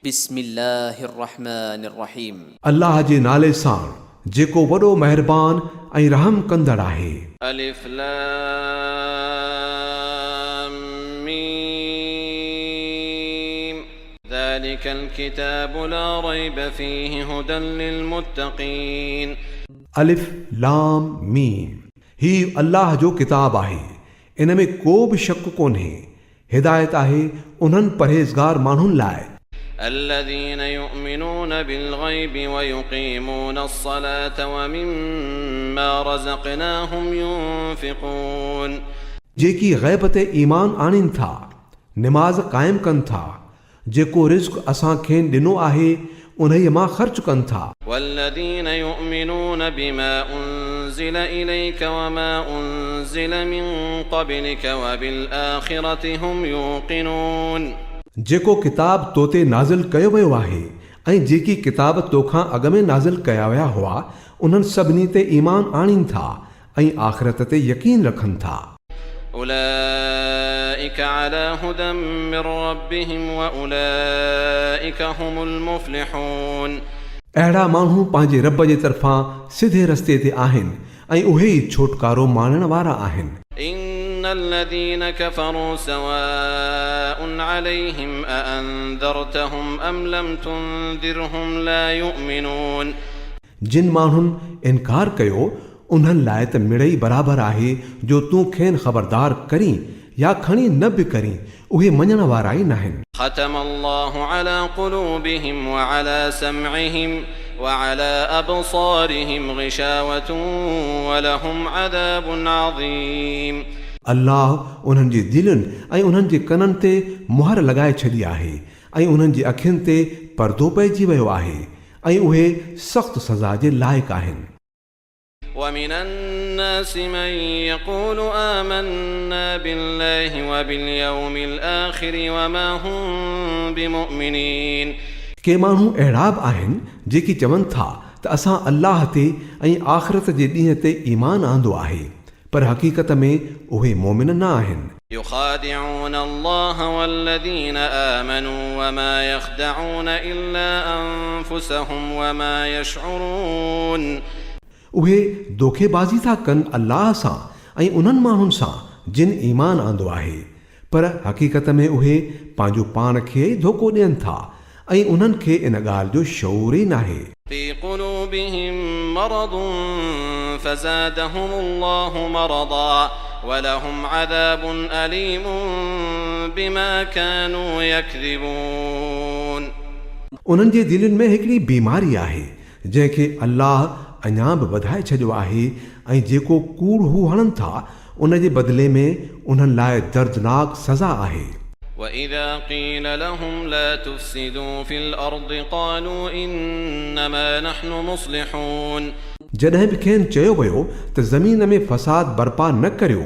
बिस्मिल्लाहिर्रहमानिर्रहीम। अल्लाह जे नाले सां जेको वॾो महिरबान ऐं रहम कंदड़ आहे। अलिफ लाम मीम ज़ालिकल किताबु ला रैब फ़ीहि हुदन लिलमुत्तक़ीन। अलिफ लाम मीम ही अल्लाह जो किताब आहे, इन में को बि शक कोन्हे, हिदायत आहे उन्हनि परहेज़गार माण्हुनि लाइ الذين يؤمنون بالغيب ويقيمون الصلاة ومما رزقناهم ينفقون। जेकी ग़ैब ते ईमान आणीनि था, निमाज़ क़ाइमु कनि था, जेको रिज़्क़ असां खेनि ॾिनो आहे उन्हीअ मां ख़र्च कनि था। والذين يؤمنون بما أنزل إليك وما أنزل من قبلك وبالآخرة هم يوقنون। जेको किताब तो ते नाज़िल कयो वियो आहे ऐं जेकी किताब तोखां अॻ में नाज़िल कया विया हुआ उन्हनि सभिनी ते ईमान आणीनि था ऐं आख़िरत ते यकीन रखनि था। أولئك على هدى من ربهم وأولئك هم المفلحون। अहिड़ा माण्हू पंहिंजे रब जे तरफ़ां सिधे रस्ते ते आहिनि ऐं उहे ई छोटकारो माणण वारा आहिनि। إن الذين كفروا سواء عليهم أأنذرتهم أم لم تنذرهم لا يؤمنون। जिन माण्हुनि इनकार कयो उन्हनि लाइ त मिड़ई बराबरि आहे जो तूं खेनि ख़बरदार करीं या खणी न बि करीं, उहे मञण वारा ई नाहिनि। ختم الله على قلوبهم وعلى سمعهم وعلى أبصارهم غشاوة ولهم عذاب عظيم। अल्लाह उन्हनि जी दिलनि ऐं उन्हनि जे कननि ते मुहर लॻाए छॾी आहे ऐं उन्हनि जी अखियुनि ते परदो पइजी वियो आहे ऐं उहे सख़्त सज़ा जे लाइक़ आहिनि। ومن الناس من يقول آمنا بالله وباليوم الآخر وما هم بمؤمنين। के माण्हू अहिड़ा बि आहिनि जेकी चवनि था त असां अल्लाह ते ऐं आख़िरत जे ॾींहं ते ईमान आंदो आहे, पर हक़ीक़त में उहे मोमिन न आहिनि। يخادعون الله والذين آمنوا وما يخدعون إلا أنفسهم وما يشعرون। उहे दोखेबाज़ी था कनि अल्लाह सां ऐं उन्हनि माण्हुनि सां जिन ईमान आंदो आहे, पर हक़ीक़त में उहे पंहिंजो पाण खे ई धोखो ॾियनि था ऐं उन्हनि खे इन ॻाल्हि जो शऊर ई नाहे। في قلوبهم مرض فزادهم الله مرضا ولهم عذاب أليم بما كانوا يكذبون। उन्हनि जे दिलनि में हिकिड़ी बीमारी आहे जंहिंखे अल्लाह अञा बि वधाए छॾियो आहे ऐं जेको कूड़ हू हणनि था उन जे बदिले में उन्हनि लाइ दर्दनाक सज़ा आहे। وإذا قيل لهم لا تفسدوا في الأرض قالوا إنما نحن مصلحون। जॾहिं बि खेनि चयो वियो त ज़मीन में फ़साद बर्पा न करियो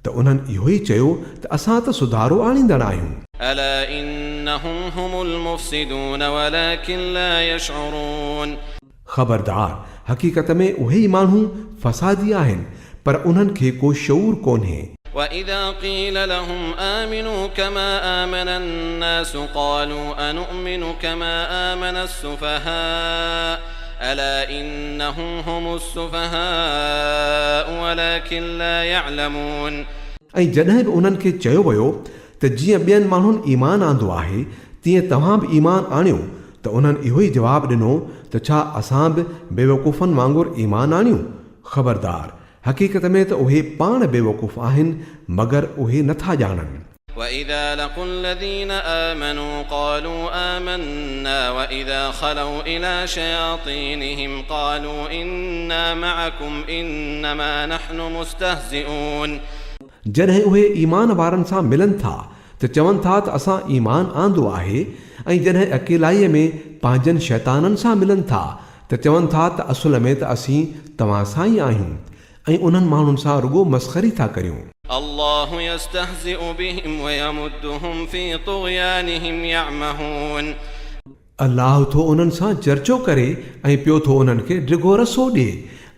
त उन्हनि इहो ई चयो त असां त सुधारो आणींदड़ आहियूं। ألا إنهم هم المفسدون ولكن لا يشعرون। ख़बरदार, हक़ीक़त में उहे ई माण्हू फ़सादी आहिनि, पर उन्हनि खे को शऊर कोन्हे। وإذا قيل لهم آمنوا كما آمن الناس قالوا أنؤمن كما آمن السفهاء ألا إنهم هم السفهاء ولكن لا يعلمون। ऐं जॾहिं बि उन्हनि खे चयो वियो त जीअं ॿियनि माण्हुनि ईमान आंदो आहे तीअं तव्हां बि ईमान आणियो, त उन्हनि इहो ई जवाबु ॾिनो त छा असां बि बेवकूफ़नि वांगुरु ईमान आणियूं। ख़बरदार, हक़ीक़त में त उहे पाण बेवकूफ़ आहिनि, मगर उहे नथा ॼाणनि। وإذا لقوا الذين آمنوا قالوا آمنا وإذا خلوا إلى شياطينهم قالوا إنا معكم إنما نحن مستهزئون। जॾहिं उहे ईमान वारनि सां मिलनि था त चवनि था त असां ईमान आंदो आहे, ऐं जॾहिं अकेलाईअ में पंहिंजनि शैताननि सां मिलनि था त चवनि था त असुल में त असीं तव्हां सां ई आहियूं ऐं उन्हनि माण्हुनि सां रुगो मस्ख़री था करियूं। الله يستهزئ بهم ويمدهم في طغيانهم يعمهون। अल्लाह थो उन्हनि सां चर्चो करे ऐं पियो थो उन्हनि खे डिघो रसो ॾिए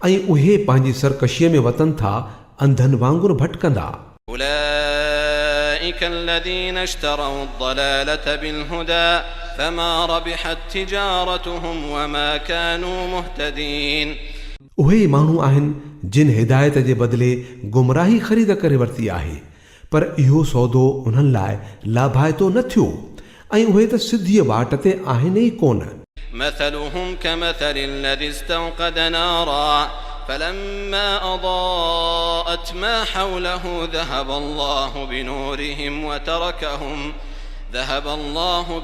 ऐं उहे पंहिंजी सरकशीअ में वतन था अंधनि वांगुरु भटकंदा। أولئك أولئك الذين اشتروا الضلالة بالهدى فما ربحت تجارتهم وما كانوا مهتدين. उहे माण्हू आहिनि जिन हिदायत जे बदिले गुमराही ख़रीद करे वरिती आहे, पर इहो सौदो उन्हनि लाइ लाभाइतो न थियो ऐं उहे त सिधीअ बाट ते आहिनि ई कोन. مثلهم كمثل الذي استوقد نارا فلما أضاءت ما حوله ذهب الله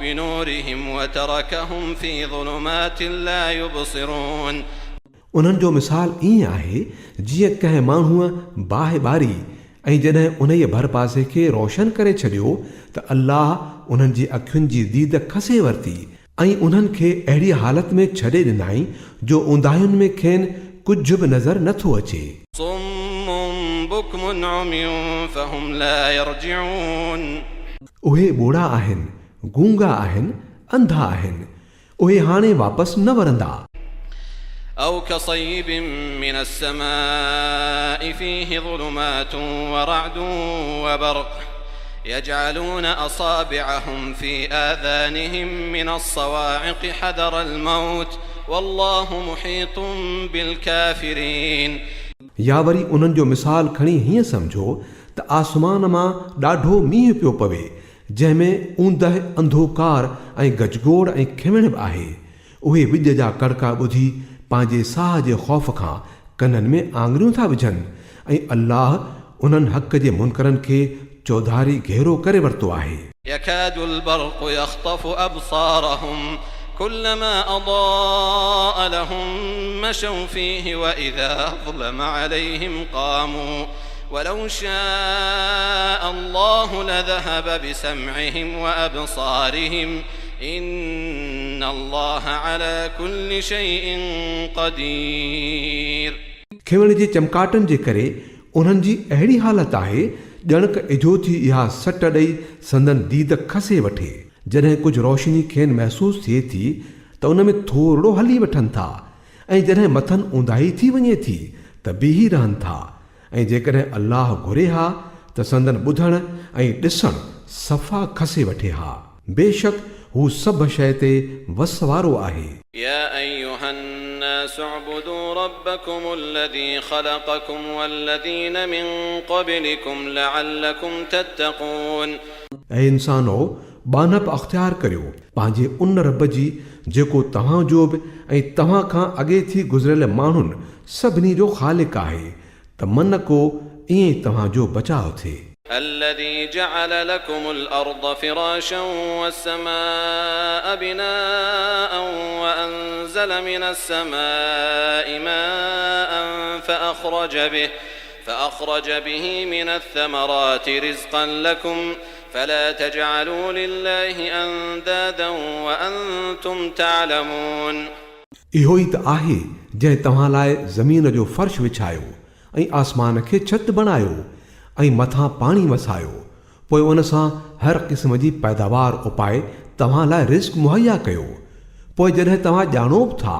بنورهم وتركهم في ظلمات لا يبصرون. उन्हनि जो मिसाल ईअं आहे जीअं कंहिं माण्हूअ बाहि ॿारी ऐं जॾहिं उन जे भर पासे खे रोशन करे छॾियो त अल्लाह उन्हनि जी अखियुनि जी दीद खसे वरिती ऐं उन्हनि खे अहिड़ी हालत में छॾे ॾिनई जो ऊंदाहियुनि में खेनि कुझु बि नज़र नथो अचे. صم بكم عمي فهم لا يرجعون. उहे ॿोड़ा आहिनि, गूंगा आहिनि, अंधा आहिनि, उहे हाणे वापसि न वरंदा. أو كصيب من السماء فيه ظلمات ورعد وبرق يجعلون أصابعهم في آذانهم من الصواعق حذر الموت والله محيط بالكافرين. या वरी उन्हनि जो मिसाल खणी हीअं सम्झो त आसमान मां ॾाढो मींहुं पियो पवे जंहिंमें ऊंदहि अंधोकार ऐं गजगोड़ ऐं खिमण बि आहे. उहे विॼ जा कड़का ॿुधी पंहिंजे साह जे ख़ौफ़ खां कननि में आङुरियूं था विझनि ऐं अल्लाह उन्हनि हक़ जे मुनकरनि खे चौधारी घेरो करे वरितो आहे. يكاد البرق يخطف أبصارهم كلما أضاء لهم مشوا فيه وإذا أظلم عليهم قاموا ولو شاء الله لذهب بسمعهم وأبصارهم إن الله على كل شيء قدير. खिवण जे चमकाटनि जे करे उन्हनि जी अहिड़ी हालत आहे ॼणक इजो थी इहा सट ॾेई संदन दीद खसे वठे. जॾहिं कुझु रोशनी खेनि महसूसु थिए थी त उन में थोरो हली वठनि था ऐं जॾहिं मथनि ऊंदाही थी वञे थी त बीही रहनि था ऐं जेकॾहिं अल्लाह घुरे हा त संदन ॿुधणु ऐं ॾिसणु सफ़ा खसे वठे हा. बेशक हू सभु शइ ते वस वारो आहे. يا أيها الناس اعبدوا ربكم الذي خلقكم والذين من قبلكم لعلكم تتقون. ऐं इंसानो बानप अख़्तियार करियो पंहिंजे उन रब जी जेको तव्हां जो बि ऐं तव्हां खां अॻे थी गुज़िरियल माण्हुनि सभिनी जो ख़ालिक आहे त मन को ईअं तव्हां जो बचाव थिए. الذي جعل لكم الأرض فراشا والسماء بناء وأنزل من السماء ماء فأخرج به من الثمرات رزقا لكم فلا تجعلوا لله أندادا وأنتم تعلمون. इहो ई त आहे जंहिं तव्हां लाइ ज़मीन जो फ़र्श विछायो ऐं आसमान खे छत बणायो ऐं मथां पाणी वसायो, पोइ उन सां हर क़िस्म जी पैदावार उपाए तव्हां लाइ रिस्क मुहैया कयो. पोइ जॾहिं तव्हां ॼाणो बि था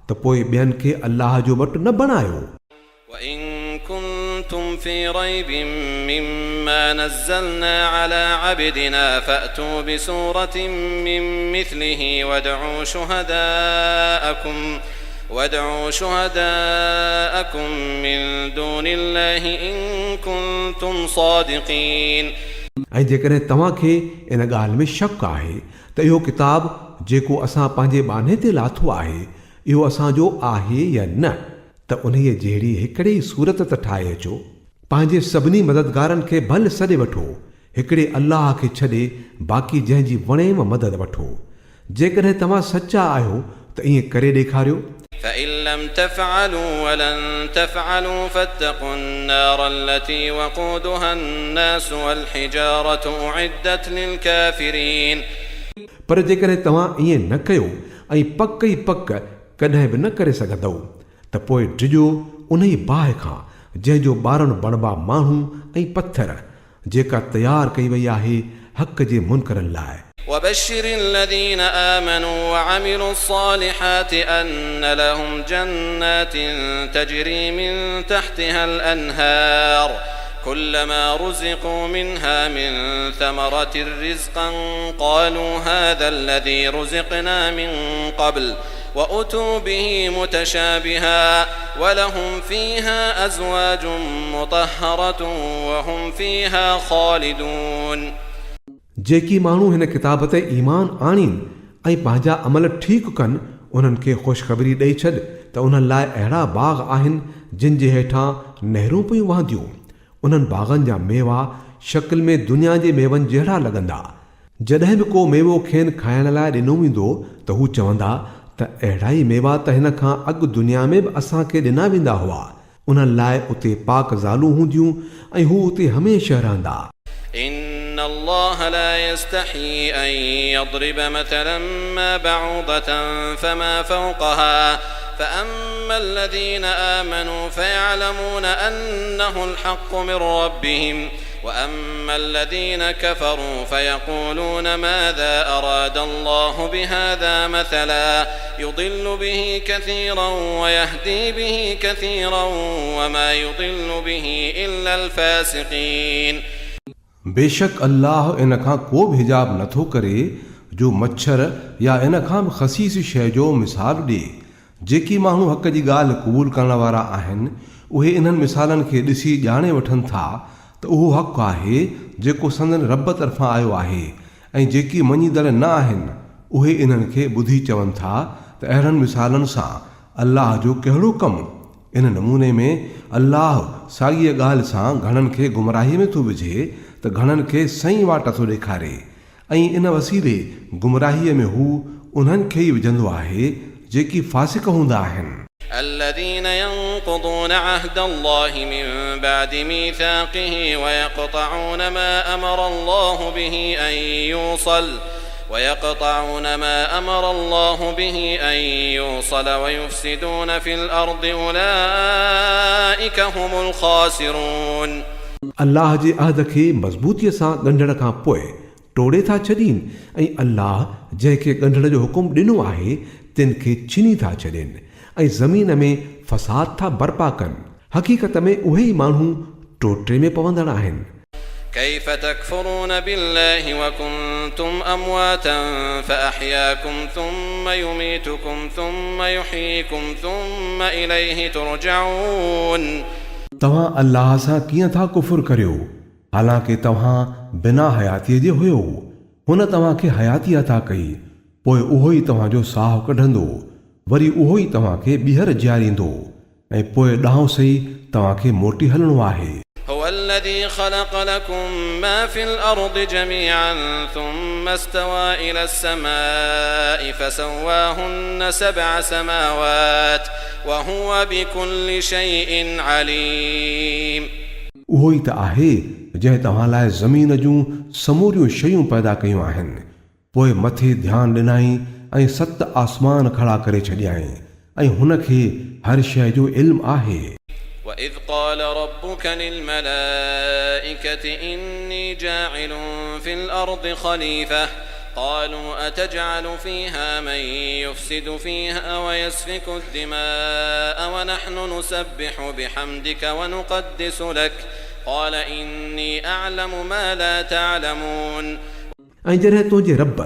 त पोइ ॿियनि खे अल्लाह जो वटि न बणायो. وإن كنتم في ريب مما نزلنا على عبدنا فأتوا بسورة من مثله وادعوا شهداءكم من دون الله إن كنتم صادقين. ऐं जेकॾहिं तव्हांखे इन ॻाल्हि में शक आहे त इहो किताबु जेको असां पंहिंजे बाने ते लाथो आहे इहो असांजो आहे या न, त उन्हीअ जहिड़ी हिकिड़ी सूरत त ठाहे अचो. पंहिंजे सभिनी मददगारनि खे भल सॾे वठो, हिकिड़े अल्लाह खे छॾे बाक़ी जंहिंजी वणेम मदद वठो. जेकॾहिं तव्हां सचा आहियो त ईअं करे ॾेखारियो. فإن لم تفعلوا ولن تفعلوا فاتقوا النار التي وقودها الناس والحجارة أعدت للكافرين. पर जेकॾहिं तव्हां ईअं न कयो ऐं पक ई पक कॾहिं बि न करे सघंदव त पोइ डिॼो उन ई बाहि खां जंहिंजो ॿारनि बणबा माण्हू ऐं पथर जेका तयारु कई वई आहे हक़ जे मुनकरनि लाइ. وبشر الذين آمنوا وعملوا الصالحات أن لهم جنات تجري من تحتها الأنهار كلما رزقوا منها من ثمرة رزقا قالوا هذا الذي رزقنا من قبل وأتوا به متشابها ولهم فيها أزواج مطهرة وهم فيها خالدون. जेकी माण्हू हिन किताब ते ईमान आणीनि ऐं पंहिंजा अमल ठीकु कनि उन्हनि खे ख़ुशख़बरी ॾेई छॾ त उन्हनि लाइ अहिड़ा बाग़ आहिनि जिन जे हेठां नहरूं पियूं वहंदियूं. उन्हनि बाग़नि जा मेवा शकिल में दुनिया जे मेवनि जहिड़ा लॻंदा. जॾहिं बि को मेवो खेनि खाइण लाइ ॾिनो वेंदो त हू चवंदा त अहिड़ा ई मेवा त हिन खां अॻु दुनिया में बि असांखे ॾिना वेंदा हुआ. उन्हनि लाइ उते पाक ज़ालूं हूंदियूं ऐं हू उते हमेशह रहंदा. إن الله لا يستحي أن يضرب مثلا ما بعوضة فما فوقها فأما الذين آمنوا فيعلمون أنه الحق من ربهم وأما الذين كفروا فيقولون ماذا أراد الله بهذا مثلا يضل به كثيرا ويهدي به كثيرا وما يضل به إلا الفاسقين. बेशक अल्लाह इन खां को बि हिजाब नथो करे जो मच्छर या इन खां बि ख़सीस शइ जो मिसाल ॾिए. जेकी माण्हू हक़ जी ॻाल्हि क़बूल करण वारा आहिनि उहे इन्हनि मिसालनि खे ॾिसी ॼाणे वठनि था त उहो हक़ आहे जेको संदन रब तरफ़ां आयो आहे ऐं जेकी मञीदड़ न आहिनि उहे इन्हनि खे ॿुधी चवनि था त अहिड़नि मिसालनि सां अल्लाह जो कहिड़ो कमु. इन नमूने में अल्लाह साॻीअ ॻाल्हि सां घणनि खे गुमराही में थो विझे त घणनि खे सही वाट थो ॾेखारे ऐं इन वसीले गुमराहीअ में हू उन्हनि खे ई विझंदो आहे जेकी फासिक हूंदा आहिनि. الذين ينقضون عهد الله من بعد ميثاقه ويقطعون ما أمر الله به أن يوصل ويفسدون في الأرض أولئك هم الخاسرون. अल्लाह जे अहद खे मज़बूतीअ सां ॻंढण खां पोइ टोड़े था छॾीनि ऐं अल्लाह जंहिंखे ॻंढण जो हुकुम ॾिनो आहे तिन खे छिनी था छॾनि ऐं ज़मीन में फ़साद था बर्पा कनि. हक़ीक़त में उहे ई माण्हू टोटे में पवंदड़ आहिनि. كيف تكفرون بالله وكنتم أمواتا فأحياكم ثم يميتكم ثم يحييكم ثم إليه ترجعون. तव्हां अल्लाह सां कीअं था कुफुर करियो हालांकि तव्हां बिना हयातीअ जे हुयो. हुन तव्हांखे हयाती अता कई पोइ उहो ई तव्हांजो साहु कढंदो वरी उहो ई तव्हांखे ॿीहर जीआरींदो ऐं पोइ ॾांहुं सही तव्हांखे मोटी हलणो आहे. هو الذي خلق لكم ما في الأرض جميعا ثم استوى إلى السماء فسواهن 7 سماوات وهو بكل شيء عليم. उहो ई त आहे जंहिं तव्हां लाइ ज़मीन जूं समूरियूं शयूं पैदा कयूं आहिनि पोइ मथे ध्यानु ॾिनाई ऐं 7 आसमान खड़ा करे छॾियाई ऐं हुन खे हर शइ जो इल्मु आहे. وإذ قال ربك للملائكة إني جاعل في الأرض خليفة قالوا أتجعل فيها من يفسد فيها ويسفك الدماء ونحن نسبح بحمدك ونقدس لك قال إني أعلم ما لا تعلمون. ऐं जॾहिं तुंहिंजे रब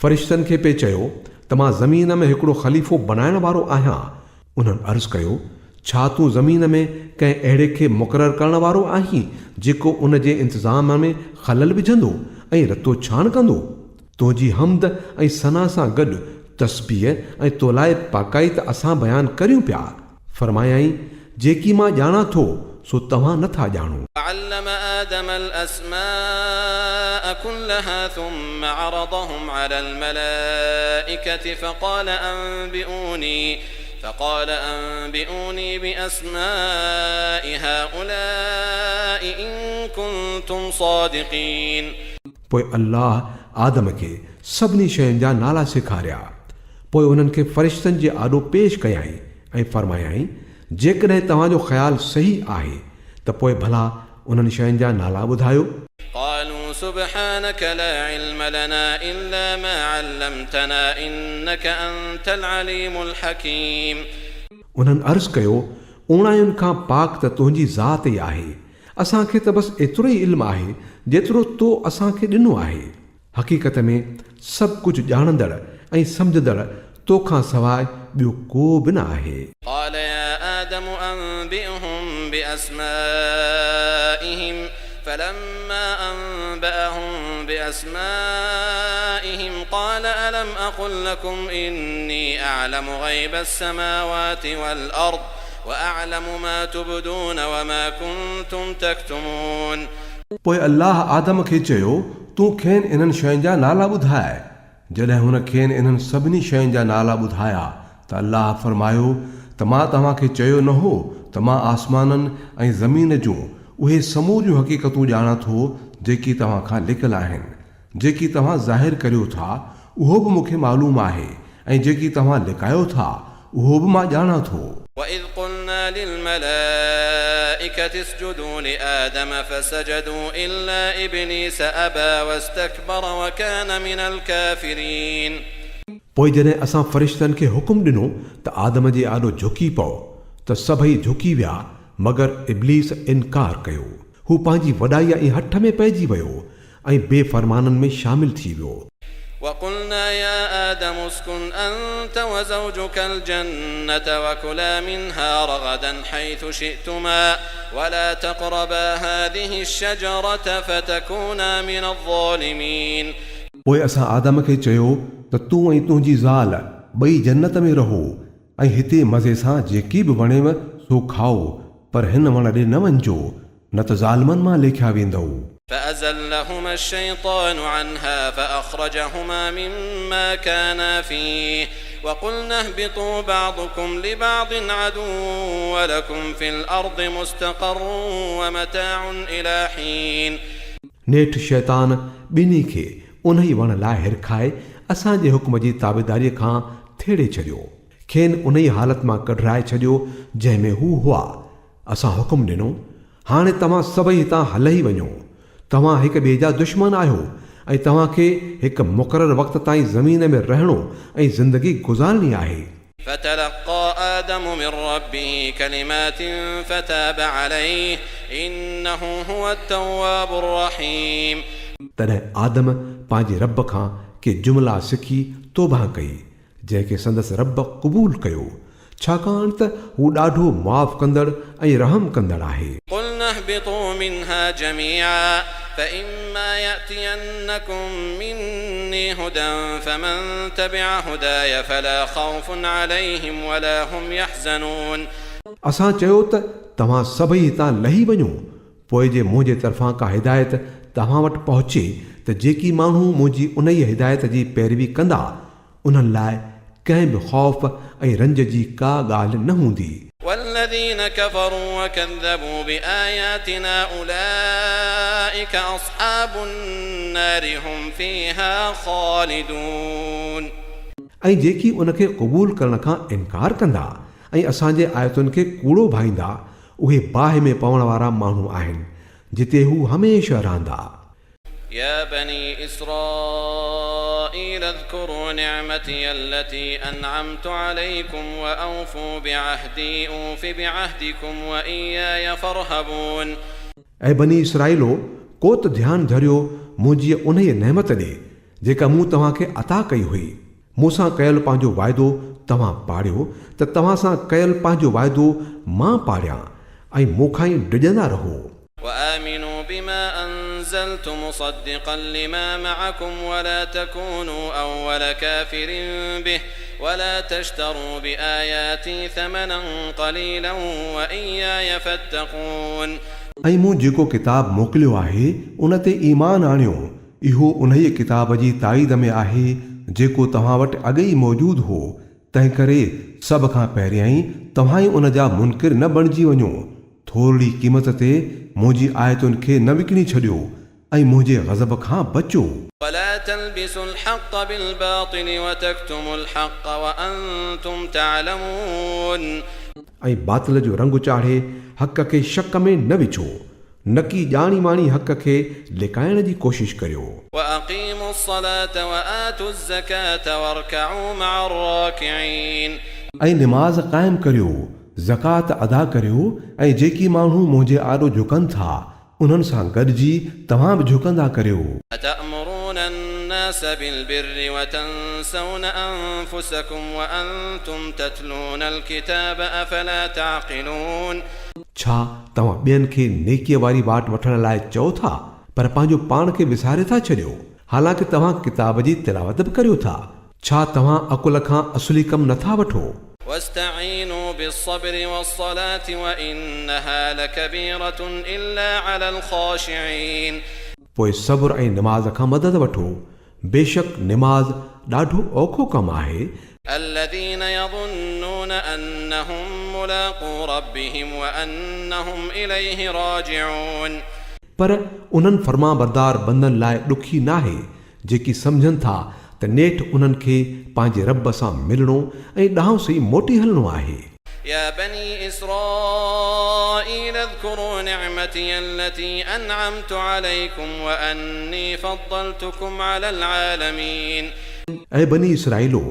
फ़रिश्तनि खे पे चयो त मां ज़मीन में हिकिड़ो ख़लीफ़ो बनाइण वारो आहियां उन्हनि अर्ज़ु कयो छा तूं ज़मीन में कंहिं अहिड़े खे मुक़ररु करण वारो आहीं जेको उन जे इंतिज़ाम में ख़लल विझंदो ऐं रतो छाण कंदो. तुंहिंजी हमद ऐं सना सां गॾु तस्बीह ऐं तोलाए पाकाई त असां बयानु करियूं पिया. फरमायाई जेकी मां ॼाणां थो सो तव्हां नथा ॼाणो. علم آدم الأسماء كلها ثم عرضهم على الملائكة فقال أنبئوني بأسماء هؤلاء إن كنتم صادقين. पोइ अल्लाह आदम खे सभिनी शयुनि जा नाला सेखारिया. पोइ उन्हनि खे फ़रिश्तनि जे आॾो पेश कयाई ऐं फरमायाई जेकॾहिं तव्हांजो ख़्यालु सही आहे त पोइ भला उन्हनि शयुनि जा नाला ॿुधायो. قالوا سبحانك لا علم لنا إلا ما علمتنا إنك أنت العليم الحكيم. उन्हनि अर्ज़ु कयो उणायुनि खां पाक त तुंहिंजी ज़ात ई आहे असांखे त बसि एतिरो ई इल्मु आहे जेतिरो तो असांखे ॾिनो आहे। हक़ीक़त में सभु कुझु ॼाणंदड़ ऐं सम्झंदड़ तोखां सवाइ ॿियो को बि न आहे। قال يا آدم أنبئهم بأسمائهم فلما أنبأهم بأسمائهم قال ألم أقل لكم إني أعلم غيب السماوات والأرض وأعلم ما تبدون وما كنتم تكتمون। पोइ अल्लाह आदम खे चयो, तूं खेनि इन्हनि शयुनि जा नाला ॿुधाए। जॾहिं हुन खेनि इन्हनि सभिनी शयुनि जा नाला ॿुधाया त अल्लाह फरमायो त मां तव्हांखे चयो न हो त मां आसमाननि ऐं ज़मीन जूं उहे समूरियूं हक़ीक़तूं ॼाणा थो जेकी तव्हां खां लिकियल आहिनि। जेकी तव्हां ज़ाहिर करियो था उहो बि मूंखे मालूम आहे ऐं जेकी तव्हां लिकायो था उहो बि मां ॼाणा थो। وإذ قلنا للملائكة اسجدوا لآدم فسجدوا إلا إبليس أبى واستكبر وكان من الكافرين। पोइ जॾहिं असां फ़रिश्तनि खे हुकुम ॾिनो त आदम जे आॾो झुकी पओ त सभई झुकी विया मगर इब्लीस इनकार कयो। हू पंहिंजी वॾाईअ ऐं हठ में पइजी वियो ऐं बेफ़रमाननि में शामिल थी वियो। وقلنا يا آدم اسكن أنت وزوجك الجنة وكلا منها رغدا حيث شئتما ولا تقربا هذه الشجرة فتكونا من الظالمين। पोइ असां आदम खे चयो त तूं ऐं तुंहिंजी ज़ाल ॿई जन्नत में रहो ऐं हिते मज़े सां जेकी बि वणेव सो खाओ, पर हिन वण ॾे न वञिजो न त ज़ालिमनि मां लेखिया वेंदव। فأزلهما الشيطان عنها فأخرجهما مما كانا فيه وقلنا اهبطوا بعضكم لبعض عدو ولكم في الأرض مستقر ومتاع إلى حين। नेठि शैतान ॿिन्ही खे उन ई वण लाइ हिरखाए असांजे हुक्म जी ताबेदारीअ खां थेड़े छॾियो। खेनि उन ई हालत मां कढराए छॾियो जंहिंमें हू हुआ। असां हुकुम ॾिनो, हाणे तव्हां सभई हितां हल ई वञो। तव्हां हिक ॿिए जा दुश्मन आहियो ऐं तव्हांखे हिकु मुक़ररु वक़्त ताईं ज़मीन में रहणो ऐं ज़िंदगी गुज़ारणी आहे। فتلقى آدم من ربه كلمات فتاب عليه إنه هو التواب الرحيم। तॾहिं आदम पंहिंजे रब खां के जुमिला सिखी तौबा कई जंहिंखे संदसि रब क़बूल कयो छाकाणि त हू ॾाढो माफ़ कंदड़ ऐं रहम कंदड़ आहे। قلنا اهبطوا منها جميعا فإما يأتينكم مني هدى فمن تبع هداي فلا خوف عليهم ولا هم يحزنون। असां चयो त तव्हां सभई हितां लही वञो, पोइ जे मुंहिंजे तरफ़ां का हिदायत तव्हां वटि पहुचे त जेकी माण्हू मुंहिंजी उन ई हिदायत जी पैरवी कंदा उन्हनि लाइ कंहिं बि ख़ौफ़ ऐं रंज जी का ॻाल्हि न हूंदी। والذين كفروا وكذبوا بآياتنا أولئك أصحاب النار هم فيها خالدون। ऐं जेकी उनखे क़बूल करण खां इनकार कंदा ऐं असांजे आयतुनि खे कूड़ो भाईंदा उहे बाहि में पवण वारा माण्हू आहिनि जिते हू हमेशह रहंदा। يا بني إسرائيل اذكروا نعمتي التي أنعمت عليكم وأوفوا بعهدي أوف بعهدكم وإياي فارهبون। ऐं बनी इसराइलो को त ध्यानु धरियो मुंहिंजी उन ई नेमत ॾे जेका मूं तव्हांखे अता कई हुई। मूंसां कयल पंहिंजो वाइदो तव्हां पाड़ियो त तव्हां सां कयल पंहिंजो वाइदो मां पाड़ियां ऐं मूंखां ई डिॼंदा रहो। وآمنوا بما أنزلت مصدقا لما معكم ولا تكونوا أول كافر به ولا تشتروا بآياتي ثمنا قليلا وإياي فاتقون। ऐं मूं जेको किताब मोकिलियो आहे उन ते ईमान आणियो, इहो उन ई किताब जी ताईद में आहे जेको तव्हां वटि अॻे ई मौजूदु हो। तंहिं करे सभ खां पहिरियां ई तव्हां ई उन जा मुनकिर न बणिजी वञो। थोरी क़ीमत ते मुंहिंजी आयतुनि खे न विकिणी छॾियो ऐं मुंहिंजे ग़ज़ब खां बचो। ولا تلبسوا الحق بالباطل وتكتموا الحق وأنتم تعلمون। ऐं बातिल जो रंग चाढ़े हक़ खे शक में न विझो, न की ॼाणी माणी हक़ खे लिकाइण जी कोशिश करियो। وأقيموا الصلاة وآتوا الزكاة واركعوا مع الراكعين। ऐं निमाज़ क़ाइमु करियो, ज़कात अदा करियो ऐं जेकी माण्हू मुंहिंजे आॾो झुकनि था उन्हनि सां गॾिजी तव्हां बि झुकंदा करियो। أتأمرون الناس بالبر وتنسون أنفسكم وأنتم تتلون الكتاب أفلا تعقلون छा तव्हां ॿियनि खे नेकीअ वारी वाट वठण लाइ चओ था पर पंहिंजो पाण खे विसारे था छॾियो, हालांकि तव्हां किताब जी तिलावत बि करियो था। छा तव्हां अकुल खां असुली कमु नथा वठो? واستعينوا بالصبر والصلاة وإنها لكبيرة إلا على الخاشعين पोइ सब्र ऐं निमाज़ खां मदद वठो, बेशक निमाज़ ॾाढो औखो कमु आहे। الذين يظنون أنهم ملاقو ربهم وأنهم إليه راجعون पर उन्हनि फर्मा बरदार बंदनि लाइ ॾुखी नाहे जेकी सम्झनि था त नेठि उन्हनि खे पंहिंजे रब सां मिलणो ऐं ॾांहुं सही मोटी हलणो आहे। يا بني إسرائيل اذكروا نعمتي التي أنعمت عليكم وأني فضلتكم على العالمين ऐं बनी इसराइलो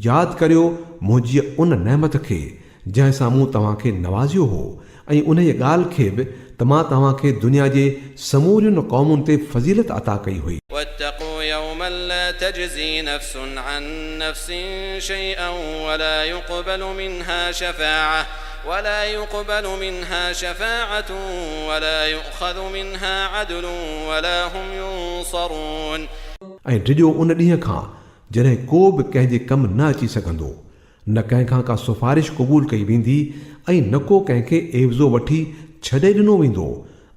यादि करियो मुंहिंजी उन नेमत खे जंहिं सां मूं तव्हांखे नवाज़ियो हो ऐं उन जी ॻाल्हि खे बि त मां तव्हांखे दुनिया जे समूरियुनि क़ौमुनि ते फज़ीलत अता कई हुई। واتقوا يوما لا تجزي نفس عن نفس شيئا ولا يقبل منها شفاعة ولا يؤخذ منها عدل ولا هم ينصرون ऐं डिॼो उन ॾींहं खां जॾहिं को बि कंहिंजे कमु न अची सघंदो, न कंहिंखां का सिफारिश क़बूल कई वेंदी ऐं न को कंहिंखे एवज़ो वठी छॾे ॾिनो वेंदो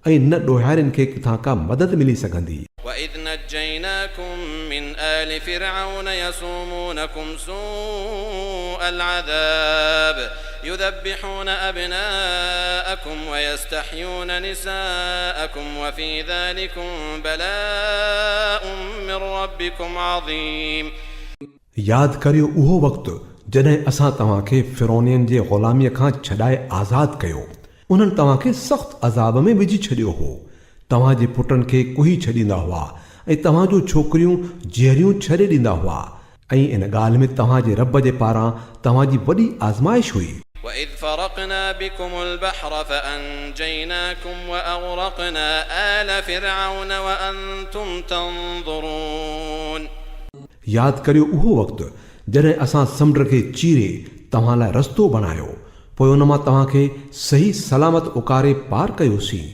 ऐं न ॾोहारियुनि खे किथां का मदद मिली सघंदी। وإذ نجيناكم من آل فرعون يسومونكم سوء العذاب يذبحون أبناءكم ويستحيون نساءكم وفي ذلكم بلاء من ربكم عظيم यादि करियो उहो वक़्तु जॾहिं असां तव्हांखे फिरौनियनि जे ग़ुलामीअ खां छॾाए आज़ादु कयो, उन्हनि तव्हांखे सख़्तु अज़ाब में विझी छॾियो हो। तव्हांजे पुटनि खे कुही छॾींदा हुआ ऐं तव्हांजो छोकिरियूं जीअरियूं छॾे ॾींदा हुआ ऐं इन ॻाल्हि में तव्हांजे रब जे पारां तव्हांजी वॾी आज़माइश हुई। وإذ فرقنا بكم البحر فأنجيناكم وأغرقنا آل فرعون وأنتم تنظرون यादि करियो उहो वक़्तु जॾहिं असां समुंड खे चीरे तव्हां लाइ रस्तो बणायो, पोइ उन मां तव्हांखे सही सलामत उकारे पार कयोसीं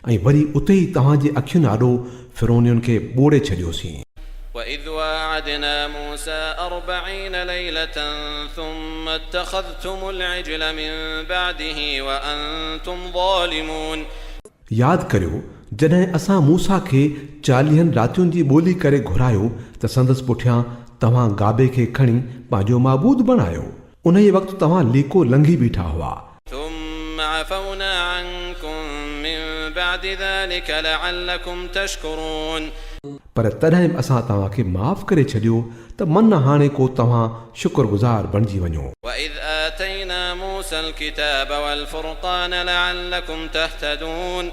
ऐं वरी उते ई तव्हांजे अखियुनि आॾो फिरौनियुनि खे ॿोड़े छॾियोसीं। وإذ واعدنا موسى 40 ليلة ثم اتخذتم العجل من بعده وأنتم ظالمون यादि करियो जॾहिं असां मूसा खे 40 रातियुनि जी ॿोली करे घुरायो त संदसि पुठियां तव्हां गाबे खे खणी पंहिंजो माबूद बणायो, उन ई वक़्तु तव्हां लीको लंघी बीठा हुआ। ثم عفونا عنكم من بعد ذلك لعلكم تشكرون पर तॾहिं बि असां तव्हांखे माफ़ करे छॾियो त मन हाणे को तव्हां शुक्रगुज़ार बणिजी वञो। وإذ آتينا موسى الكتاب والفرقان لعلكم تهتدون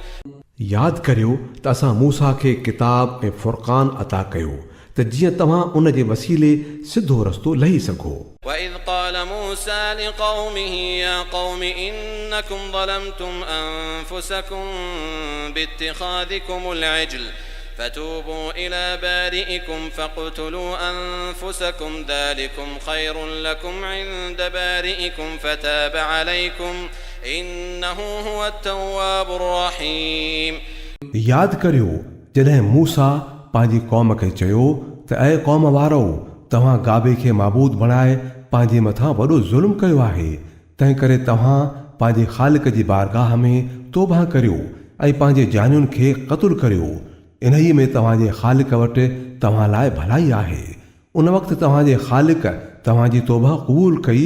यादि करियो त असां मूसा खे किताब ऐं फुरक़ान अता कयो त जीअं तव्हां उन जे वसीले सिधो रस्तो लही सघो। وإذ قال موسى لقومه يا قوم إنكم ظلمتم أنفسكم باتخاذكم العجل فتوبوا إلى بارئكم فاقتلوا أنفسكم ذلكم خير لكم عند بارئكم فتاب عليكم إنه هو التواب الرحيم यादि करियो जॾहिं मूसा पंहिंजी क़ौम खे चयो त ऐं क़ौम वारो तव्हां गाबे खे माबूद बणाए पंहिंजे मथां वॾो ज़ुल्म कयो आहे, तंहिं करे तव्हां पंहिंजे ख़ालिक जी बारगाह में तौबा करियो ऐं पंहिंजे जानियुनि खे क़तलु करियो, इन ई में तव्हांजे ख़ालिक वटि तव्हां लाइ भलाई आहे। उन वक़्तु तव्हांजे ख़ालिक तव्हांजी तौबा क़बूल कई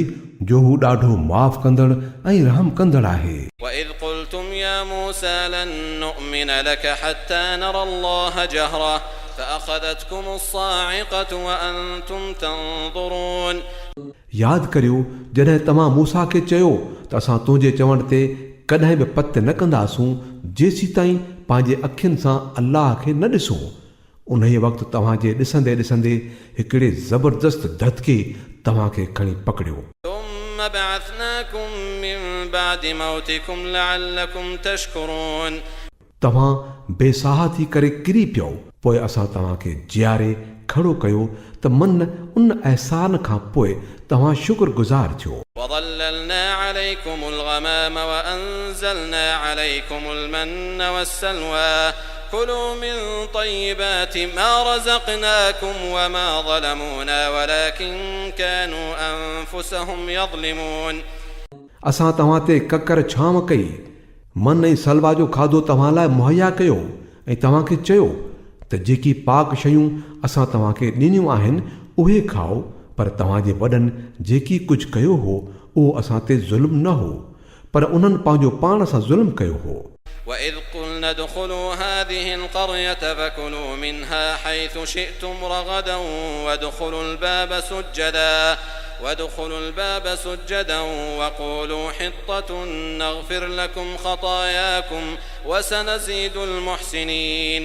जो हू ॾाढो माफ़ कंदड़ ऐं रहम कंदड़ आहे। وإذ قلتم يا موسى لن نؤمن لك حتى نرى الله جهرة فأخذتكم الصاعقة وأنتم تنظرون यादि करियो जॾहिं तव्हां मूसा खे चयो त असां तुंहिंजे चवण ते कॾहिं बि पत न कंदासूं जेसीं ताईं पंहिंजे अखियुनि सां अल्लाह खे न ॾिसूं, उन ई वक़्तु तव्हांजे ॾिसंदे ॾिसंदे हिकिड़े ज़बरदस्त धतके तव्हांखे खणी पकड़ियो। ثم ثم بعثناكم من بعد موتكم لعلكم تشكرون. तव्हां बेसाह थी करे किरी पियो, पोइ असां तव्हांखे जियारे खड़ो कयो त मन उन अहसान खां पोइ तव्हां शुक्रगुज़ार थियो. وظللنا عليكم الغمام وأنزلنا عليكم المن والسلوى كلوا من طيبات ما رزقناكم وما ظلمونا ولكن كانوا أنفسهم يظلمون. असां तव्हां ते ककर छांव कई, मन ऐं सलवा जो खाधो तव्हां लाइ मुहैया कयो ऐं तव्हांखे चयो त जेकी पाक शयूं असां तव्हांखे ॾिनियूं आहिनि उहे खाओ, पर तव्हांजे वॾनि जेकी कुझु कयो हो उहो असां ते ज़ुल्म न हो, पर उन्हनि पंहिंजो पाण सां ज़ुल्म कयो हो. وإذ قلنا ادخلوا هذه القرية فكلوا منها حيث شئتم رغدا وادخلوا الباب سجدا وقولوا حطة نغفر لكم خطاياكم وسنزيد المحسنين.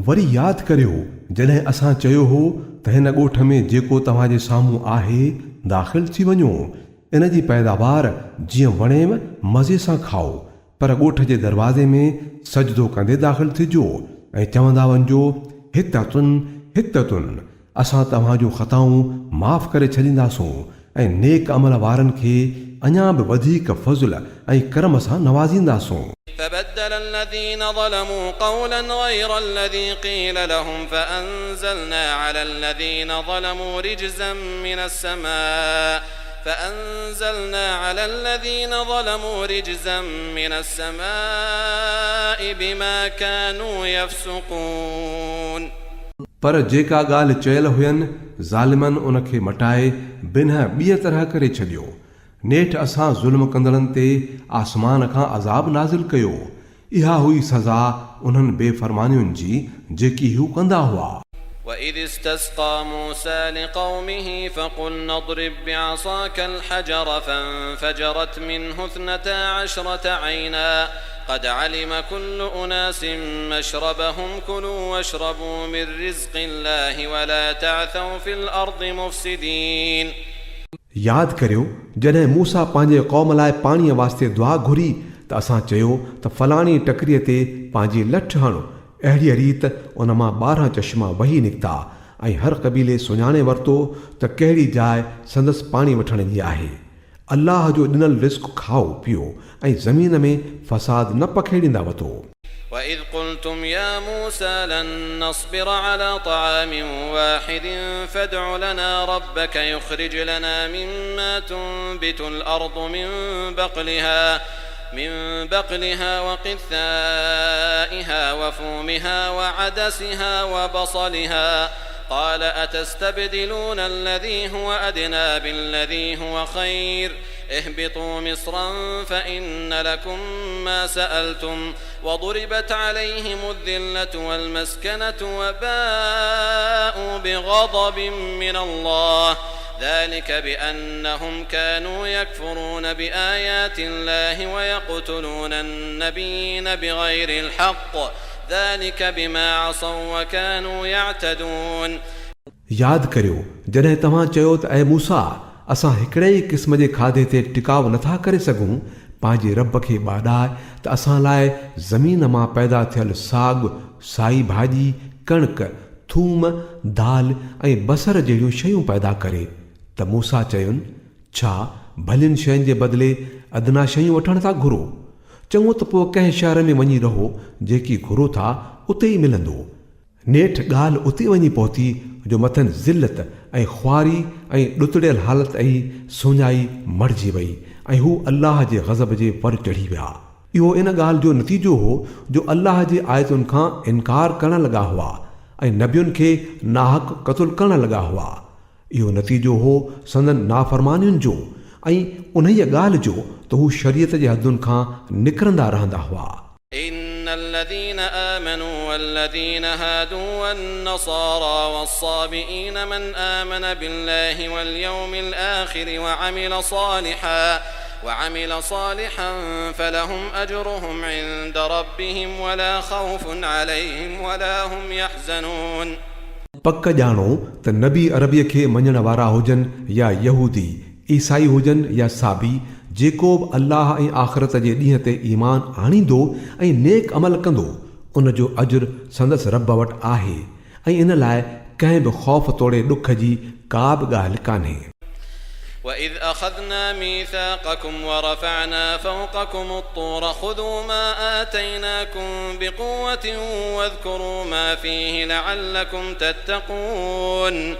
वरी यादि करियो जॾहिं असां चयो हो त हिन ॻोठ में जेको तव्हांजे साम्हूं आहे दाख़िल थी वञो, इन जी पैदावार जीअं वणेव मज़े सां खाओ, पर ॻोठ जे दरवाज़े में सजदो कंदे दाख़िल थिजो ऐं चवंदा वञिजो हिततुन हिततुन, असां तव्हांजो ख़ताऊं माफ़ करे छॾींदासूं ऐं नेक अमल वारनि खे अञा बि वधीक फज़ल ऐं करम सां नवाज़ींदासूं. فبدل الذين ظلموا قولا غير الذي قيل لهم فأنزلنا على الذين ظلموا رجزا من السماء بما كانوا يفسقون. पर जेका ॻाल्हि चयल हुयनि ज़ालिमनि उन खे मटाए बिन ॿीअ तरह करे छॾियो. नेठि असां ज़ुल्म कंदड़नि ते आसमान खां अज़ाब नाज़िल कयो. इहा हुई सज़ा उन्हनि बेफ़रमानियुनि जी जेकी हू कंदा हुआ. وإذ استسقى موسى لقومه فقلنا اضرب بعصاك الحجر فانفجرت منه 12 عينا قد علم كل أناس مشربهم كلوا واشربوا من رزق الله ولا تعثوا في الأرض مفسدين. यादि करियो जॾहिं मूसा पंहिंजे क़ौम लाइ पाणीअ वास्ते दुआ घुरी त असां चयो त फलाणी टकरीअ ते पंहिंजी लठ हणो. अहिड़ी रीत उन मां 12 चश्मा वही निकिता ऐं हर क़बीले सुञाणे वरितो त कहिड़ी जाइ संदसि पाणी वठण जी आहे. अल्लाह जो ॾिनल रिस्क खाओ पियो ऐं ज़मीन में फ़साद न पखेड़ींदा वठो. وإذ قلتم يا موسى لن نصبر على طعام واحد فادع لنا ربك يخرج لنا مما تنبت الأرض من بقلها وقثائها وفومها وعدسها وبصلها قال أتستبدلون الذي هو أدنى بالذي هو خير اهبطوا مصرا فإن لكم ما سألتم وضربت عليهم الذلة والمسكنة وباءوا بغضب من الله ذلك بأنهم كانوا يكفرون بآيات الله ويقتلون النبيين بغير الحق ذلك بما عصوا وكانوا يعتدون. यादि करियो जॾहिं तव्हां चयो त ऐं मूसा असां हिकिड़े ई क़िस्म जे खाधे ते टिकाव नथा करे सघूं, पंहिंजे रब खे ॿाॾाए त असां लाइ ज़मीन मां पैदा थियल साग, साई भाॼी, कणिक, थूम, दाल ऐं बसर जहिड़ियूं शयूं पैदा करे. त मूसा चयुनि छा भलियुनि शयुनि जे बदिले अदना शयूं वठण था घुरो? चङो त पोइ कंहिं शहर में वञी रहो, जेकी घुरो था उते ई मिलंदो. नेठि ॻाल्हि उते वञी पहुती जो मथनि ज़िलत ऐं ख़्वारी ऐं ॾुतड़ियल हालत ऐं सुञाई मरिजी वई ऐं हू अल्लाह जे ग़ज़ब जे पर चढ़ी विया. इहो इन ॻाल्हि जो नतीजो हो जो अल्लाह जे आयतुनि खां इनकार करण लॻा हुआ ऐं नबियुनि खे नाहक क़तल करण लॻा हुआ. इहो नतीजो हो संदन नाफ़रमानियुनि जो ऐं उन्हीअ ॻाल्हि जो त हू शरीयत जे हदुनि खां निकिरंदा रहंदा हुआ. إن الذين آمنوا والذين هادوا والنصارى والصابئين من آمن بالله واليوم الآخر وعمل صالحا فلهم أجرهم عند ربهم ولا خوف عليهم ولا هم يحزنون. पक ॼाणो त नबी अरबीअ खे मञण वारा हुजनि या यहूदी, ईसाई हुजनि या साबी, जेको बि अल्लाह ऐं आख़िरत जे ॾींहं ते ईमान आणींदो ऐं नेक अमल कंदो, उन जो अजुर संदसि रब वटि आहे ऐं इन लाइ कंहिं बि ख़ौफ़ तोड़े ॾुख जी का बि ॻाल्हि कान्हे। وإذ أخذنا ميثاقكم ورفعنا فوقكم الطور خذوا ما آتيناكم بقوة واذكروا ما فيه لعلكم تتقون।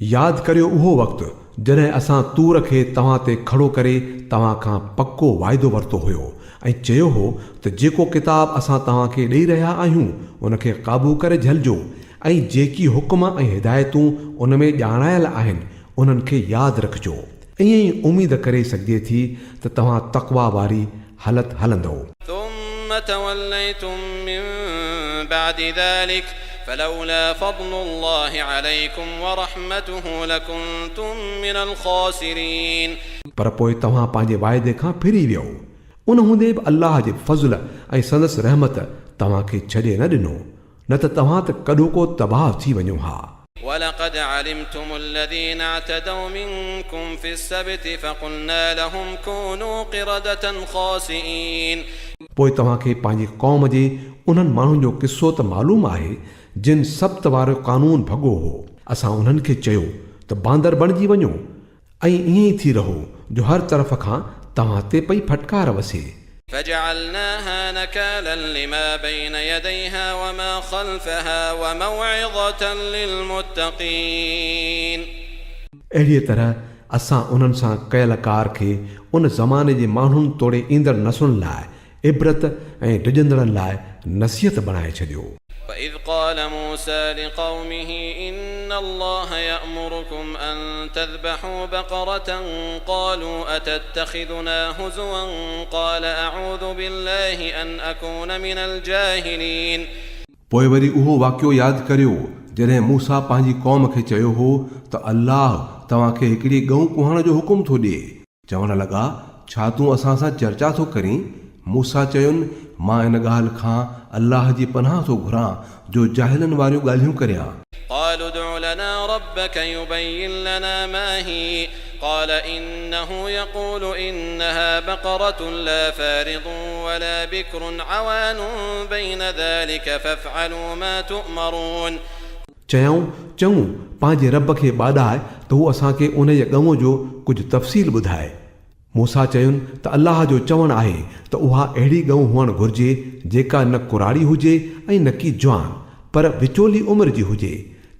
यादि करियो उहो वक़्तु जॾहिं असां तूर खे तव्हां ते खड़ो करे तव्हां खां पको वाइदो वरितो हुयो ऐं चयो हो त जेको किताब असां तव्हांखे ॾेई रहिया आहियूं उनखे क़ाबू करे झलिजो ऐं जेकी हुकुम ऐं हिदायतूं उन में ॼाणायल आहिनि उन्हनि खे यादि रखिजो। ईअं ई उमेद करे सघिजे थी त तव्हां तक़वा वारी हालत हलंदो। ثم توليتم من بعد ذلك فلولا فضل الله عليكم ورحمته لكنتم من الخاسرين। पर पोइ तव्हां पंहिंजे वाइदे खां फिरी वियो, उन हूंदे बि अल्लाह जे फज़ल ऐं संदसि रहमत तव्हांखे छॾे न ॾिनो, न त तव्हां त कॾो को तबाह थी वञो हा। ولقد علمتم الذين اعتدوا منكم في السبت فقلنا لهم كونوا قردة خاسئين। पोइ तव्हांखे पंहिंजी क़ौम जे उन्हनि माण्हुनि जो किस्सो त मालूम आहे जिन सब्त वारो कानून भॻो हो। असां उन्हनि खे चयो त बांदर बणिजी वञो ऐं ईअं ई थी रहो जो हर तरफ़ खां तव्हां ते पई फटकार वसे। فجعلناها نكالا لما بين يديها وما خلفها وموعظة للمتقين। अहिड़ीअ तरह असां उन्हनि सां कयल कार खे उन ज़माने जे माण्हुनि तोड़े ईंदड़ नसुलनि लाइ इबरत ऐं डिॼंदड़नि लाइ नसीहत बणाए छॾियो। وإذ قال موسى لقومه إن الله يأمركم أن تذبحوا بقرة قالوا أتتخذنا هزوا قال أعوذ بالله أن أكون من الجاهلين। पोइ वरी उहो वाक़ियो यादि करियो जॾहिं मूसा पंहिंजी क़ौम खे चयो हो त अल्लाह तव्हांखे हिकिड़ी गऊं कुहण जो हुकुम थो ॾिए। चवण लॻा, छा तूं असां सां चर्चा थो करीं? मूसा चयुनि, मां इन ॻाल्हि खां अल्लाह जी पनाह थो घुरां जो जाहिलनि वारियूं ॻाल्हियूं करियां। قالوا ادع لنا ربك يبين لنا ما هي قال إنه يقول إنها بقرة لا فارض ولا بكر عوان بين ذلك فافعلوا ما تؤمرون। चयूं चङो पंहिंजे रब खे ॿाॾाए त हू असांखे उन जे ॻऊं जो कुझु तफ़सील ॿुधाए। मूसा चयुनि त अल्लाह जो चवणु आहे त उहा अहिड़ी ॻऊं हुअणु घुर्जे जेका न कुराड़ी हुजे ऐं न की जवान पर विचोली उमिरि जी हुजे।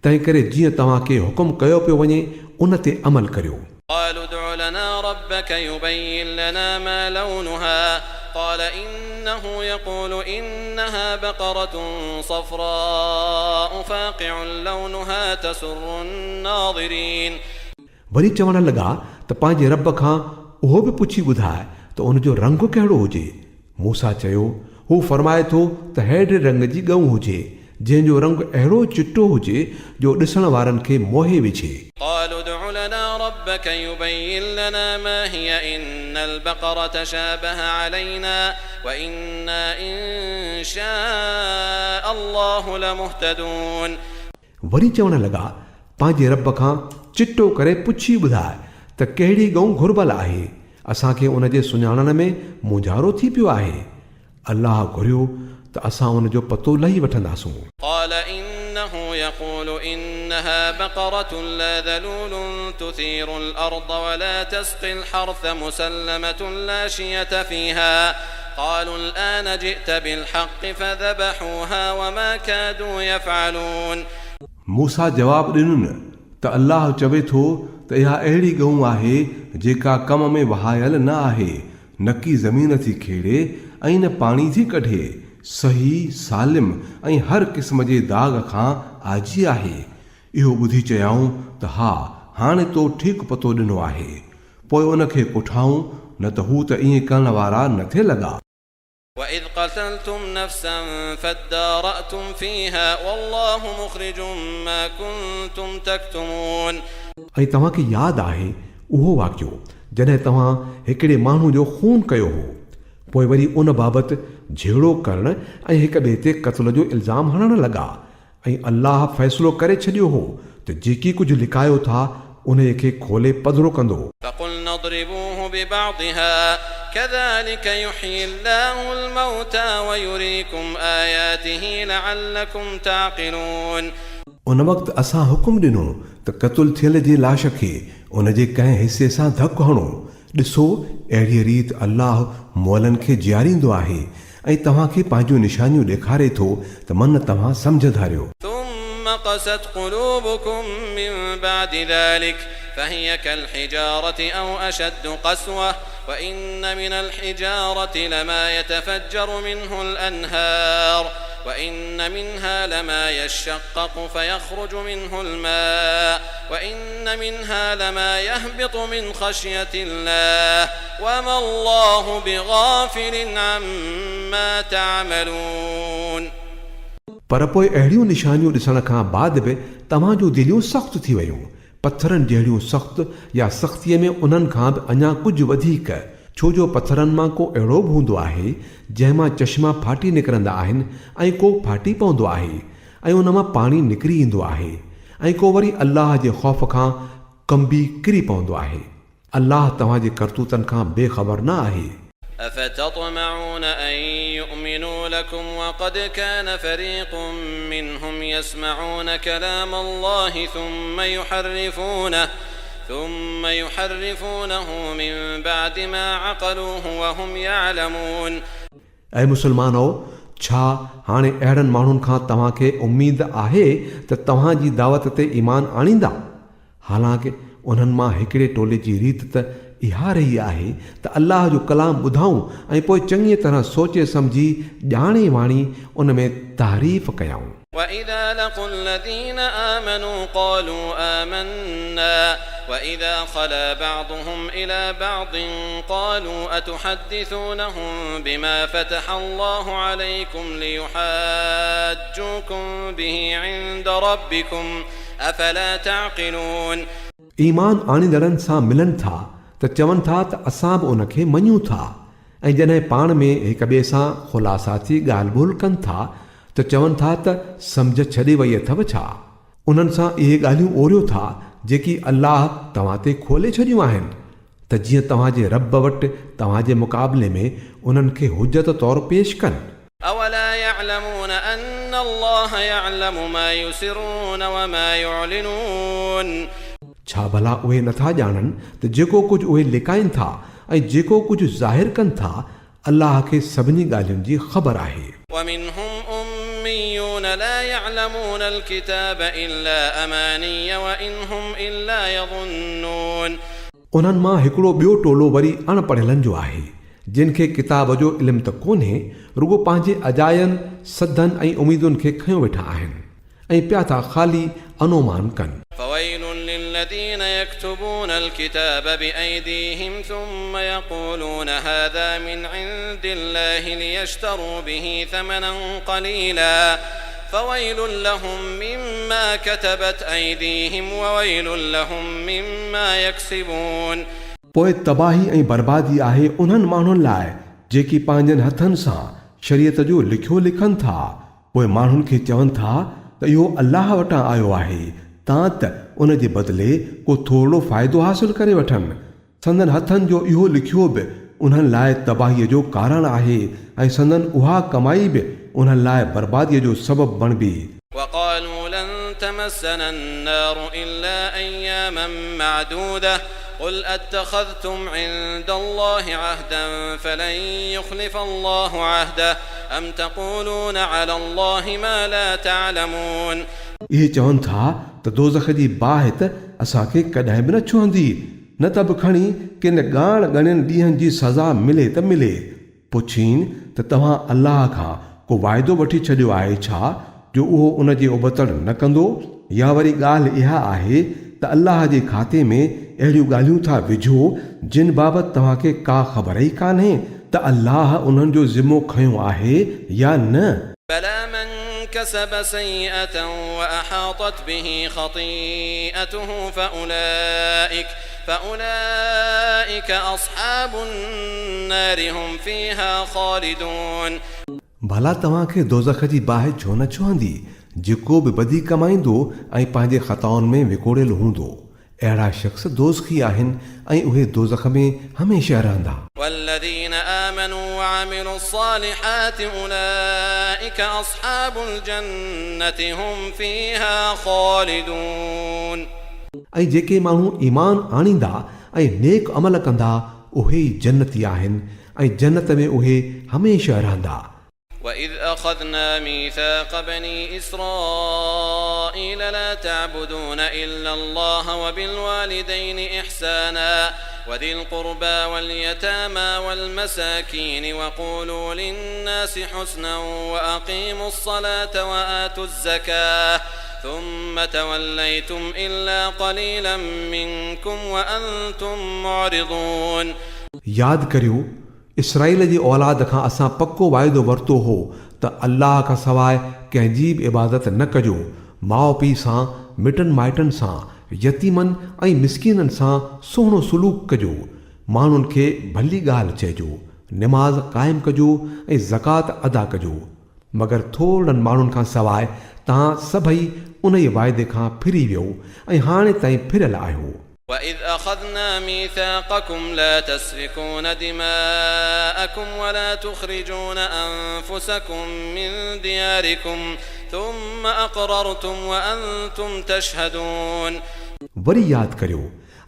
तंहिं करे जीअं तव्हांखे हुकुम कयो पियो वञे उन ते अमल करियो। قالوا ادع لنا ربك يبين لنا ما لونها قال إنه يقول إنها بقرة صفراء فاقع لونها تسر الناظرين। वरी चवण लॻा त पंहिंजे रब खां उहो बि पुछी ॿुधाए त उन जो रंग कहिड़ो हुजे। मूसा चयो, हू फरमाए थो त हेॾे रंग जी ॻऊं हुजे जंहिंजो रंग अहिड़ो चिटो हुजे जो ॾिसण वारनि खे मोहे विझे। قالوا ادع لنا ربك يبين لنا ما هي إن البقرة شابه علينا وإنا إن شاء الله لمهتدون। वरी चवण लॻा, पंहिंजे रब खां चिटो करे पुछी ॿुधाए त कहिड़ी ॻऊं घुर्बल आहे, असांखे उन जे सुञाणण में मुंझारो थी पियो आहे। अल्लाह घुरियो त असां उन जो पतो लही वठंदासूं। قال إنه يقول إنها بقرة لا ذلول تثير الأرض ولا تسقي الحرث مسلمة لا شية فيها قالوا الآن جئت بالحق فذبحوها وما كادوا يفعلون। मूसा जवाबु ॾिनुनि त अल्लाह चवे थो त इहा अहिड़ी ॻऊं आहे जेका कम में वहायल न आहे, न की ज़मीन थी खेड़े ऐं न पाणी थी कढे, सही सालिम ऐं हर क़िस्म जे दाग़ खां आजी आहे। इहो ॿुधी चयाऊं त हा, हाणे तो ठीकु पतो ॾिनो आहे। पोइ उन खे कुठाऊं, न त हू त ईअं करण वारा न थे लॻा। وإذ قتلتم نفسا فادارأتم فيها والله مخرج ما كنتم تكتمون। ऐं तव्हांखे यादि आहे उहो वाक़ियो जॾहिं तव्हां हिकिड़े माण्हू जो खून कयो हो, पोइ वरी उन बाबति झेड़ो करण ऐं हिक ॿिए ते क़त्ल जो इल्ज़ाम हणण लॻा ऐं अल्लाह फ़ैसिलो करे छॾियो हो त जेकी कुझु लिकायो था उन खे खोले पधिरो कंदो। فقلنا فاضربوه ببعضها كذلك يحيي الله الموتى ويريكم آياته لعلكم تعقلون. उन वक़्तु असां हुकुम ॾिनो त क़तुल थियल जी लाश खे उन जे कंहिं हिसे सां धकु हणो. ॾिसो अहिड़ी रीति अल्लाह मोलनि खे जीआरींदो आहे ऐं तव्हांखे पंहिंजूं निशानियूं ॾेखारे थो त मन तव्हां सम्झ धारियो. ثم قست قلوبكم من بعد ذلك فهي كالحجارة أو أشد قسوة وإن من الحجارة لما يتفجر منه الأنهار وإن منها لما يشقق فيخرج منه الماء وإن منها لما يهبط من خشية الله وما الله بغافل عما تعملون. पर पोइ अहिड़ियूं निशानियूं ॾिसण खां बाद बि तव्हां जूं दिलियूं सख़्तु थी वयूं. पथरनि जहिड़ियूं सख़्तु या सख़्तीअ में उन्हनि खां बि अञा कुझु वधीक, छो जो पथरनि मां को अहिड़ो बि हूंदो आहे जंहिंमां चश्मा फाटी निकिरंदा आहिनि ऐं को फाटी पवंदो आहे ऐं उन मां पाणी निकिरी ईंदो आहे ऐं को वरी अल्लाह जे ख़ौफ़ खां कंबी किरी पवंदो आहे. अल्लाह तव्हांजे करतूतनि खां बेख़बर न आहे. أفتطمعون أن يؤمنوا لكم وقد كان فريق منهم يسمعون كلام الله ثم يحرفونه من بعد ما عقلوه وهم يعلمون. ऐं मुस्लमानो, छा हाणे अहिड़नि माण्हुनि खां तव्हांखे उमेद आहे त तव्हांजी दावत ते ईमान आणींदा? हालांकि उन्हनि मां हिकिड़े टोले जी रीत त इहा रही आहे त अल्लाह जो कलाम ॿुधाऊं ऐं पोइ चङी तरह सोचे सम्झी ॼाणे वाणी उन में तारीफ़ कयूं. وإذا لقوا الذين آمنوا قالوا آمنا وإذا خلا بعضهم إلى بعض قالوا أتحدثونهم بما فتح الله عليكم ليحاجوكم به عند ربكم أفلا تعقلون. ईमान आणींदड़नि सां मिलनि था त चवनि था त असां बि उनखे मञूं था ऐं जॾहिं पाण में हिक ॿिए सां ख़ुलासाती ॻाल्हि ॿोल कनि था त चवनि था त सम्झ छॾे वई अथव छा? उन्हनि सां इहे ॻाल्हियूं ओरियो था जेकी अल्लाह तव्हां ते खोले छॾियूं आहिनि त जीअं तव्हांजे रब वटि तव्हांजे मुक़ाबले में उन्हनि खे हुजत तौरु पेश कनि. أولا يعلمون أن الله يعلم ما يسرون وما يعلنون. छा भला उहे नथा ॼाणनि त जेको कुझु उहे लिकाइनि था ऐं जेको कुझु ज़ाहिर कनि था अल्लाह खे सभिनी ॻाल्हियुनि जी ख़बर आहे. ومنهم أميون لا يعلمون الكتاب إلا أماني وإن هم إلا يظنون. उन्हनि मां हिकिड़ो ॿियो टोलो वरी अणपढ़ियलनि जो आहे जिन खे किताब जो इल्मु त कोन्हे, रुगो पंहिंजे अजायनि सदनि ऐं उमीदुनि खे खयो वेठा आहिनि ऐं पिया था ख़ाली अनुमान कनि. فويل للذين يكتبون الكتاب بأيديهم ثم يقولون هذا من عند الله ليشتروا به ثمنا قليلا فويل لهم مما كتبت أيديهم وويل لهم مما يكسبون. पोइ तबाही ऐं बर्बादी आहे उन्हनि माण्हुनि लाइ जेकी पंहिंजनि हथनि सां शरीयत जो लिखियो लिखनि था, पोइ माण्हुनि खे चवनि था त इहो अल्लाह वटां आयो आहे तां त उन जे बदिले को थोरो फ़ाइदो हासिल करे वठनि. संदन हथनि जो इहो लिखियो बि उन्हनि लाइ तबाहीअ जो कारणु आहे ऐं संदन उहा कमाई बि उन्हनि लाइ बर्बादीअ जो सबबु बणिबी. وقالوا لن تمسنا النار إلا أياما معدودة قل أتخذتم عند الله عهدا فلن يخلف الله عهده أم تقولون على الله ما لا تعلمون. इहे चवनि था त दोज़ख जी बाहि त असांखे कॾहिं बि न छुहंदी, न त बि खणी किन ॻाण ॻणियनि ॾींहंनि जी सज़ा मिले त मिले. पुछीन त तव्हां अल्लाह खां को वाइदो वठी छॾियो आहे छा जो उहो उन जे उबतड़ न कंदो, या वरी ॻाल्हि इहा आहे त अल्लाह जे खाते में अहिड़ियूं ॻाल्हियूं था विझो जिन बाबति तव्हांखे का ख़बर ई कान्हे त अल्लाह उन्हनि जो ज़िम्मो खयो आहे या न. بلى من كسب سيئة وأحاطت به خطيئته فأولئك أصحاب النار هم فيها خالدون. भला तव्हांखे दोज़ख जी बाहि छो न छुहंदी जेको बि बदी कमाईंदो ऐं पंहिंजे ख़ताउनि में विकोड़ियल हूंदो. अहिड़ा शख़्स दोज़खी आहिनि ऐं उहे दोज़ख में हमेशह रहंदा। والذين آمنوا وعملوا الصالحات أولئك أصحاب الجنة هم فيها خالدون। ऐं जेके माण्हू ईमान आणींदा ऐं नेक अमल कंदा उहे ई जन्नती आहिनि ऐं जन्नत में उहे हमेशह रहंदा। وإذ أخذنا ميثاق بني إسرائيل لا تعبدون إلا الله وبالوالدين إحسانا وذي القربى واليتامى والمساكين وقولوا للناس حسنا وأقيموا الصلاة وآتوا الزكاة ثم توليتم إلا قليلا منكم وأنتم معرضون। यादि करियो इसराइल जी औलाद खां असां पको वाइदो वरितो हो त अल्लाह खां सवाइ कंहिंजी बि इबादत न कजो, माउ पीउ सां, मिटनि माइटनि सां, यतीमनि ऐं मिसकीननि सां सुहिणो सलूक कजो, माण्हुनि खे भली ॻाल्हि चइजो, निमाज़ क़ाइमु कजो ऐं ज़कात अदा कजो, मगर थोरनि माण्हुनि खां सवाइ तव्हां सभई उन ई वाइदे खां फिरी वियो ऐं हाणे ताईं फिरियल आहियो। وإذ أخذنا ميثاقكم لا تسفكون دماءكم ولا تخرجون أنفسكم من دياركم ثم أقررتم وأنتم تشهدون। वरी यादि करियो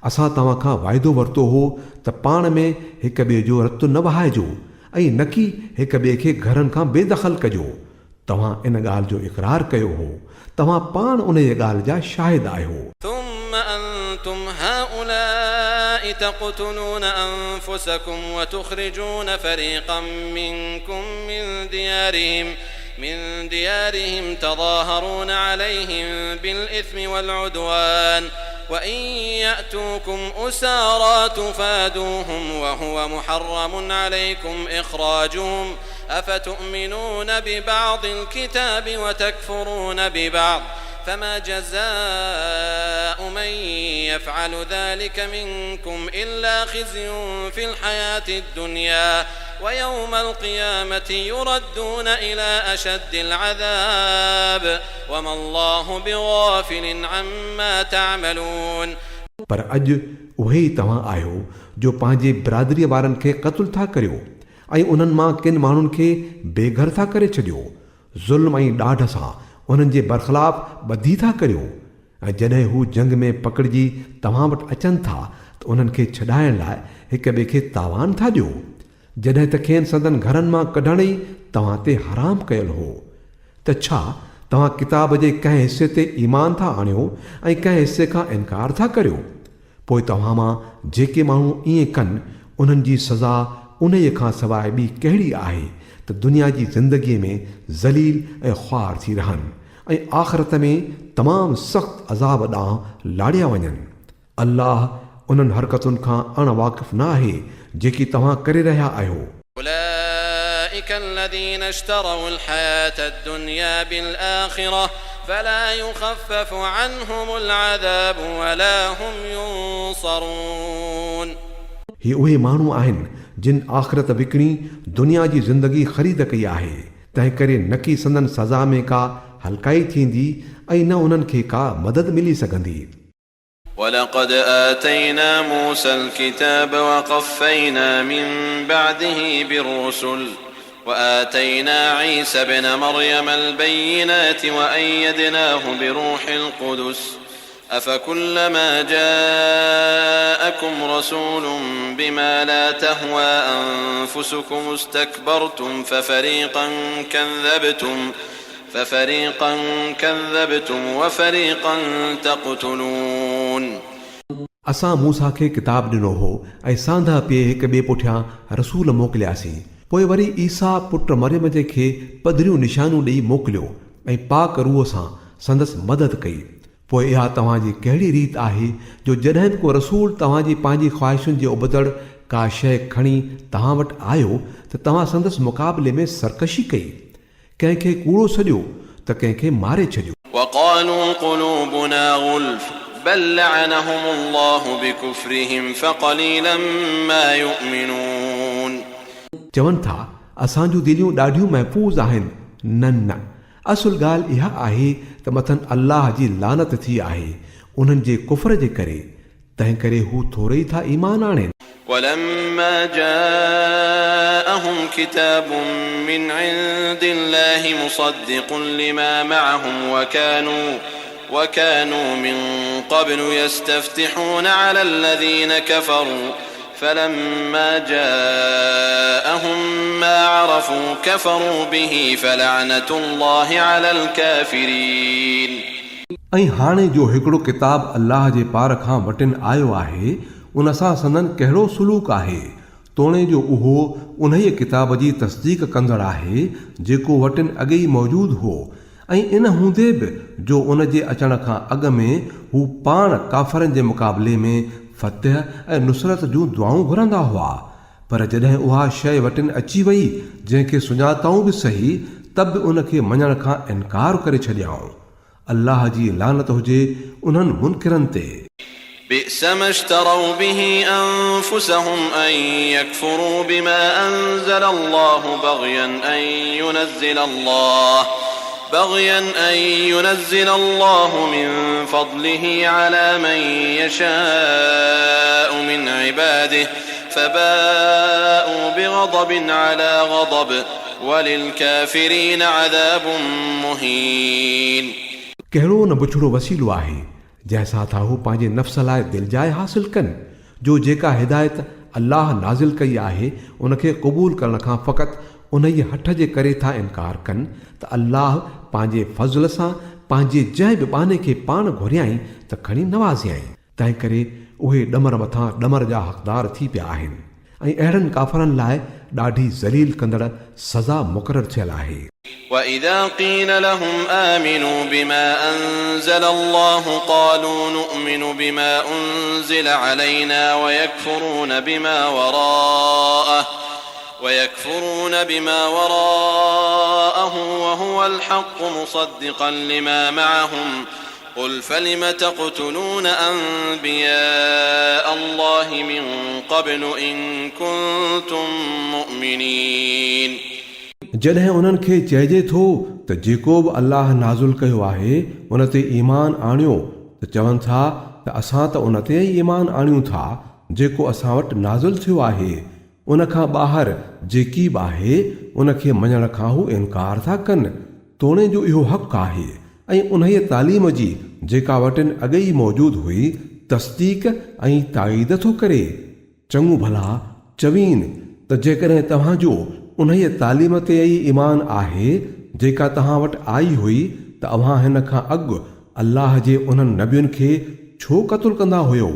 असां तव्हां खां वाइदो वरितो हो त पाण में हिक ॿिए जो रतु न वहाइजो ऐं न की हिक ॿिए खे घरनि खां बेदख़ल कजो। तव्हां इन ॻाल्हि जो इक़रार कयो हो, तव्हां पाण उन जी ॻाल्हि जा शाहिद आहियो। ثم أنتم هؤلاء تقتلون أنفسكم وتخرجون فريقا منكم من ديارهم تظاهرون عليهم بالإثم والعدوان وإن يأتوكم أسارى تفادوهم وهو محرم عليكم إخراجهم أفتؤمنون ببعض الكتاب وتكفرون ببعض فما جزاء من يفعل ذلك منكم إلا خزي في الحياة الدنيا ويوم القيامة يردون إلى أشد العذاب وما الله بغافل عما تعملون। पर अॼु उहे ई तव्हां आहियो जो पंहिंजे बिरादरीअ वारनि खे क़त्ल था करियो ऐं उन्हनि मां किन माण्हुनि खे बेघर था करे छॾियो, ज़ुल्म ऐं ॾाढ सां उन्हनि जे बरख़िलाफ़ ॿधी था करियो ऐं जॾहिं हू जंग में पकड़िजी तव्हां वटि अचनि था त उन्हनि खे छॾाइण लाइ हिक ॿिए खे तावान था ॾियो, जॾहिं त खेनि संदन घरनि मां कढण ई तव्हां ते हराम कयल हो। त छा तव्हां किताब जे कंहिं हिसे ते ईमान था आणियो ऐं कंहिं हिसे खां इनकार था करियो? पोइ तव्हां मां जेके माण्हू ईअं कनि उन्हनि जी सज़ा उन ई खां सवाइ ॿी कहिड़ी आहे त दुनिया जी ज़िंदगीअ में ज़लील ऐं ख़्वार थी रहनि ऐं आख़िरत में तमामु सख़्तु अज़ाब ॾांहुं लाड़िया वञनि। अल्लाह उन्हनि हरकतुनि खां अणवाक़िफ़ न आहे जेकी तव्हां करे रहिया आहियो। أولئك الذين اشتروا الحياة الدنيا بالآخرة فلا يخفف عنهم العذاب ولا هم ينصرون। ही उहे माण्हू आहिनि जिन आख़िरत विकिणी दुनिया जी ज़िंदगी ख़रीद कई आहे, तंहिं करे न की संदन सज़ा में का हल्काई थींदी ऐं न उन्हनि खे का मदद मिली सघंदी। ولقد آتينا موسى الكتاب وقفينا من بعده بالرسل وآتينا عيسى ابن مريم البينات وأيدناه بروح القدس أفكلما جاءكم رسول بما لا تهوى أنفسكم استكبرتم ففريقا كذبتم وفريقا تقتلون। असां मूसा खे किताब ॾिनो हो ऐं सांधा पिए हिक ॿिए पुठियां रसूल मोकिलियासीं। पोइ वरी ईसा पुट मरियम जे खे पधरियूं निशानियूं ॾेई मोकिलियो ऐं पाक रूह सां संदसि मदद कई। पोइ इहा तव्हांजी कहिड़ी रीत आहे जो जॾहिं बि को रसूल तव्हांजी पंहिंजी ख़्वाहिशुनि जे उबतड़ का शइ खणी तव्हां वटि आयो त तव्हां संदसि मुक़ाबले में सरकशी कई, कंहिंखे कूड़ो सॼो त कंहिंखे मारे छॾियो। وقالوا قلوبنا غلف بل لعنهم الله بكفرهم فقليلا ما يؤمنون। चवनि था असांजूं दिलियूं ॾाढियूं महफ़ूज़ आहिनि। न असुल ॻाल्हि इहा आहे त मथनि अल्लाह जी लानत थी आहे उन्हनि जे कुफ़र जे करे, तंहिं करे हू थोरे ई था ईमान आणनि. ولما جاءهم كتاب من عند الله مصدق لما معهم وكانوا من قبل يستفتحون على الذين كفروا فلما جاءهم ما عرفوا كفروا به فلعنة الله على الكافرين. ऐं हाणे जो हिकिड़ो किताब अल्लाह जे पार खां वटिन आयो आहे, उन सां संदन कहिड़ो सुलूक आहे, तोणे जो उहो उन ई किताब जी तस्दीक कंदड़ आहे जेको वटिन अॻे ई मौजूदु हो. ऐं इन हूंदे बि जो उन जे अचण खां अॻु में हू पाण काफ़रनि जे मुक़ाबले में फ़तह ऐं नुसरत जूं दुआऊं घुरंदा हुआ. पर जॾहिं उहा शइ वटिन अची वई जंहिंखे सुञाताऊं बि सही, तब बि उन खे मञण खां इनकार करे छॾियाऊं. अल्लाह जी लानत हुजे उन्हनि मुनकिरनि ते. بئس ما اشتروا به أنفسهم أن يكفروا بما أنزل الله بغيا أن ينزل الله من فضله على من يشاء من عباده فباءوا بغضب على غضب وللكافرين عذاب مهين. कहिड़ो न बुछड़ो वसीलो आहे जंहिंसां था हू पंहिंजे नफ़्स लाइ दिलजाए हासिल कनि, जो जेका हिदायत अल्लाह नाज़िल कई आहे उनखे क़बूल करण खां फ़क़ति उन ई हठ जे करे था इनकार कनि त अल्लाह पंहिंजे फज़ल सां पंहिंजे जंहिं बि बाने खे पाण घुरियाई त खणी नवाज़ियाई. तंहिं करे उहे ॾमर मथां ॾमर जा हक़दार थी पिया आहिनि ऐं अहिड़नि काफ़रनि लाइ ॾाढी ज़लील कंदड़ सज़ा मुक़ररु थियल आहे. وَإِذَا قِيلَ لَهُمْ آمِنُوا بِمَا أَنزَلَ اللَّهُ قَالُوا نُؤْمِنُ بِمَا أُنزِلَ عَلَيْنَا ويكفرون بما وراءه وهو الحق مصدقا لما معهم قل فلم تقتلون أنبياء الله من قبل إن كنتم مؤمنين. जॾहिं उन्हनि खे चइजे थो त जेको बि अल्लाह नाज़ुल कयो आहे उन ते ईमान आणियो, त चवनि था त असां त उन ते ई ईमान आणियूं था जेको असां वटि नाज़ुल थियो आहे. उन खां ॿाहिरि जेकी बि आहे उन खे मञण खां हू इनकार था कनि. तोणे जो इहो हक़ आहे ऐं उन ई तालीम जी जेका वटिन अॻे ई मौजूदु हुई तस्दीक ऐं ताईद थो करे. चङो भला चवीन त जेकॾहिं तव्हांजो उन ई तालीम ते ई ईमान आहे जेका तव्हां वटि आई हुई त अव्हां हिन खां अॻु अल्लाह जे उन्हनि नबियुनि खे छो क़त्ल कंदा हुयो.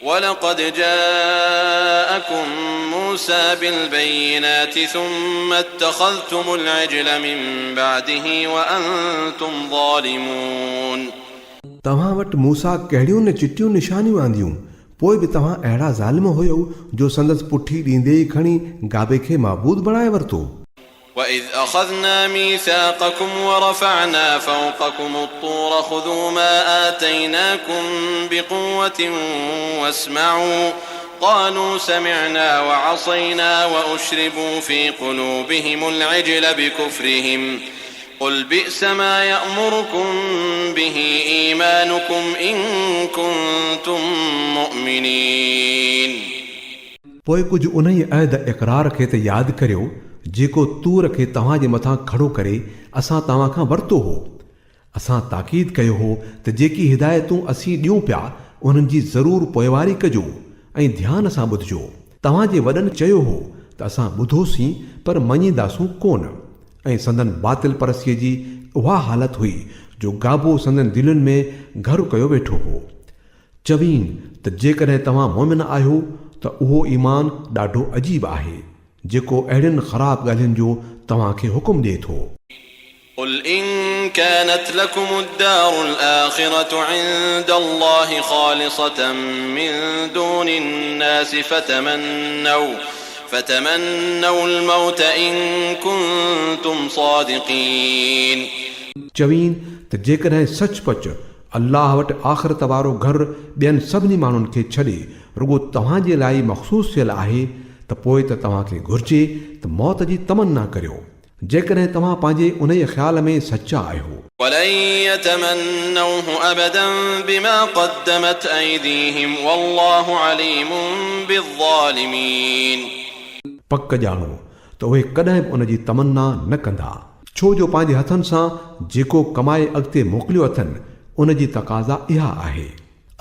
ولقد جاءكم موسى بالبينات ثم اتخذتم العجل من بعده وأنتم ظالمون. तव्हां वटि मूसा कहिड़ियूं न चिटियूं निशानियूं आंदियूं, पोइ बि तव्हां अहिड़ा ज़ालिम हुयो जो संदसि पुठी ॾींदे ई खणी गाबे खे माबूद बणाए वरितो. وَإِذْ أَخَذْنَا مِيثَاقَكُمْ وَرَفَعْنَا فَوْقَكُمُ الطُّورَ خُذُوا مَا آتَيْنَاكُمْ بِقُوَّةٍ وَاسْمَعُوا قَالُوا سَمِعْنَا وَعَصَيْنَا وَأُشْرِبُوا فِي قُلُوبِهِمُ الْعِجْلَ بِكُفْرِهِمْ قُلْ بِئْسَ مَا يَأْمُرُكُمْ بِهِ إِيمَانُكُمْ إِن كُنتُم مُؤْمِنِينَ. पोइ कुझु उन ई अहद इक़रार खे त यादि करियो जेको तूर खे तव्हांजे मथां खड़ो करे असां तव्हां खां वरितो हो. असां ताक़ीद कयो हो त जेकी हिदायतूं असीं ॾियूं पिया उन्हनि जी ज़रूरु पोइवारी कजो ऐं ध्यान सां ॿुधिजो. तव्हांजे वॾनि चयो हो त असां ॿुधोसीं पर मञींदासूं कोन. ऐं संदन बातिल परस्तीअ जी उहा हालत हुई जो गाबो संदन दिलनि में घर कयो वेठो हो. चवीन त जेकॾहिं तव्हां मोमिन आहियो त उहो ईमान ॾाढो अजीब आहे जेको अहिड़ियुनि ख़राब ॻाल्हियुनि जो तव्हांखे हुकुम ॾिए थो. قل إن كانت لكم الدار الآخرة عند الله خالصة من دون الناس فتمنوا الموت إن كنتم صادقين. चवीन त जेकॾहिं सचपच अल्लाह वटि आख़िरत वारो घर ॿियनि सभिनी माण्हुनि खे छॾे रुगो तव्हांजे लाइ मख़सूस थियल आहे त पोइ त तव्हांखे घुर्जे त मौत जी तमन्ना करियो जेकॾहिं तव्हां पंहिंजे उन ई ख़्याल में सचा आहियो. ولن يتمنوه أبدا بما قدمت أيديهم والله عليم بالظالمين. पक ॼाणो त उहे कॾहिं बि उन जी तमन्ना न कंदा, छो जो पंहिंजे हथनि सां जेको कमाए अॻिते मोकिलियो अथनि उन जी तक़ाज़ा इहा आहे.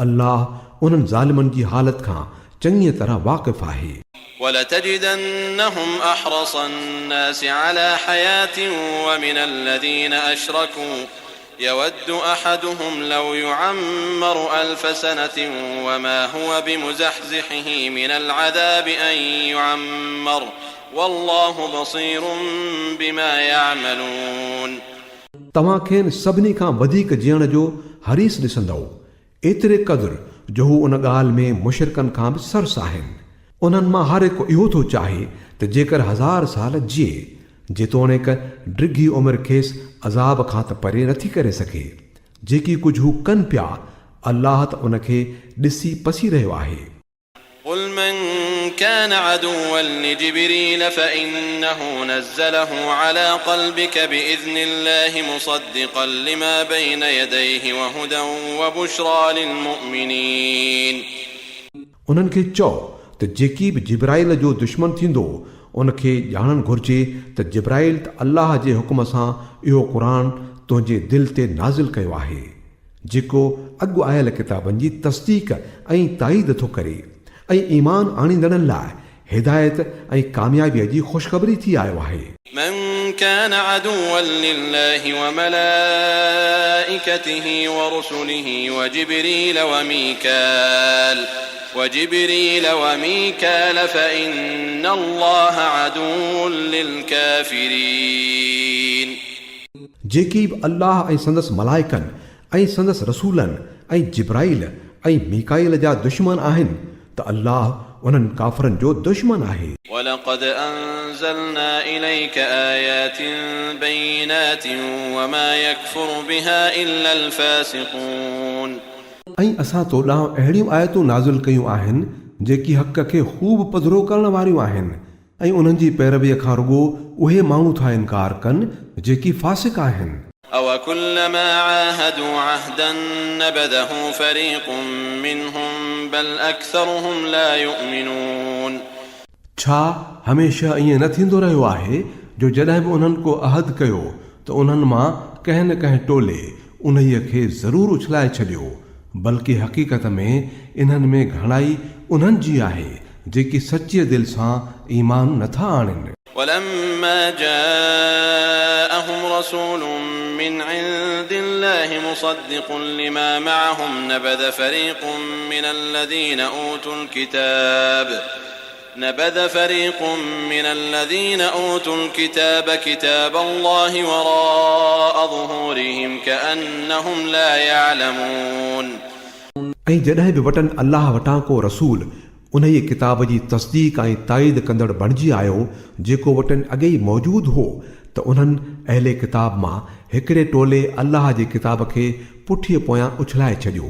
अल्लाह उन्हनि ज़ालिमनि जी हालत खां चङी तरह वाक़िफ़ आहे. ولتجدنهم أحرص الناس على حياة ومن الذين أشركوا يود أحدهم لو يعمر 1000 سنة وما هو بمزحزحه من العذاب أن يعمر والله بصير بما يعملون. तव्हां खेनि सभिनी खां वधीक जीअण जो हरीस ॾिसंदव, एतिरे क़दुरु जो हू उन ॻाल्हि में मुशरिकनि खां बि सरस आहिनि. उन्हनि मां हर हिकु इहो थो चाहे त जेकर 1000 साल जीए, जेतोणीकि डिघी उमिरि खेसि अज़ाब खां त परे नथी करे सघे. जेकी कुझु हू कनि पिया, अल्लाह त उनखे ॾिसी पसी रहियो आहे. قل من كان عدوا لجبريل فإنه نزله على قلبك بإذن الله مصدقا لما بين يديه وهدى وبشرى للمؤمنين. उन्हनि खे चओ त जेकी बि जिब्राइल जो दुश्मन थींदो उनखे ॼाणणु घुर्जे त जिब्राइल त अल्लाह जे हुकुम सां इहो क़ुर तुंहिंजे दिलि ते नाज़िल कयो आहे, जेको अॻु आयल किताबनि जी तस्दीक ऐं ताईद थो करे ऐं ईमान आणींदड़नि लाइ हिदायत ऐं कामयाबीअ जी ख़ुशख़बरी थी आयो आहे. من كان عدوا لله وملائكته ورسله وجبريل وميكال فإن الله عدو للكافرين. जेकी बि अल्लाह ऐं संदसि मलाइकनि ऐं संदसि रसूलनि ऐं जिब्राइल ऐं मीकाइल जा दुश्मन आहिनि त अल्लाह उन्हनि काफ़रनि जो दुश्मन आहे. ولقد أنزلنا إليك آيات بينات وما يكفر بها إلا الفاسقون. ऐं असां तो ॾांहुं अहिड़ियूं आयतूं नाज़िल कयूं आहिनि जेकी हक़ खे ख़ूब पधिरो करण वारियूं आहिनि ऐं उन्हनि जी पैरवीअ खां रुॻो उहे माण्हू था इनकार कनि जेकी फासिक आहिनि. أو كلما عاهدوا عهدا نبذه فريق منهم بل أكثرهم لا يؤمنون. छा हमेशह ईअं न थींदो रहियो आहे जो जॾहिं बि उन्हनि को अहद कयो त उन्हनि मां कंहिं न कंहिं टोले उन्हीअ खे ज़रूरु उछलाए छॾियो, बल्कि हक़ीक़त में इन्हनि में घणाई उन्हनि जी आहे जेकी सचीअ दिलि सां ईमान नथा आणनि. ولما جاءهم رسول من عند الله مصدق لما معهم نبذ فريق من الذين أوتوا الكتاب كتاب الله وراء ظهورهم كأنهم لا يعلمون. ऐं जॾहिं बि वटनि अल्लाह वटां को रसूल उन्हीअ किताब जी तस्दीक ऐं ताईद कंदड़ बणिजी आयो जेको वटनि अॻे ई मौजूदु हो, त उन्हनि अहले किताब मां हिकिड़े टोले अल्लाह जे किताब खे पुठीअ पोयां उछलाए छॾियो,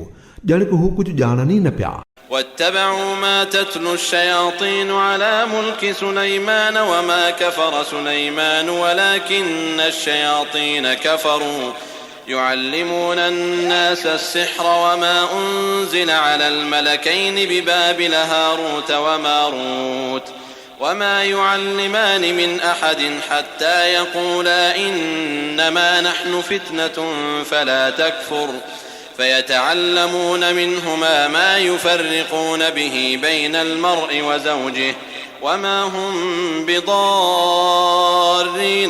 ॼण हू कुझु ॼाणनि ई न पिया. واتبعوا ما تتلو الشياطين على ملك سليمان وما كفر سليمان ولكن الشياطين كفروا يعلمون الناس السحر وما أنزل على الملكين ببابل هاروت وماروت وما يعلمان من أحد حتى يقولا إنما نحن فتنة فلا تكفر فيتعلمون منهما ما يفرقون به بين المرء وزوجه وما هم بضارين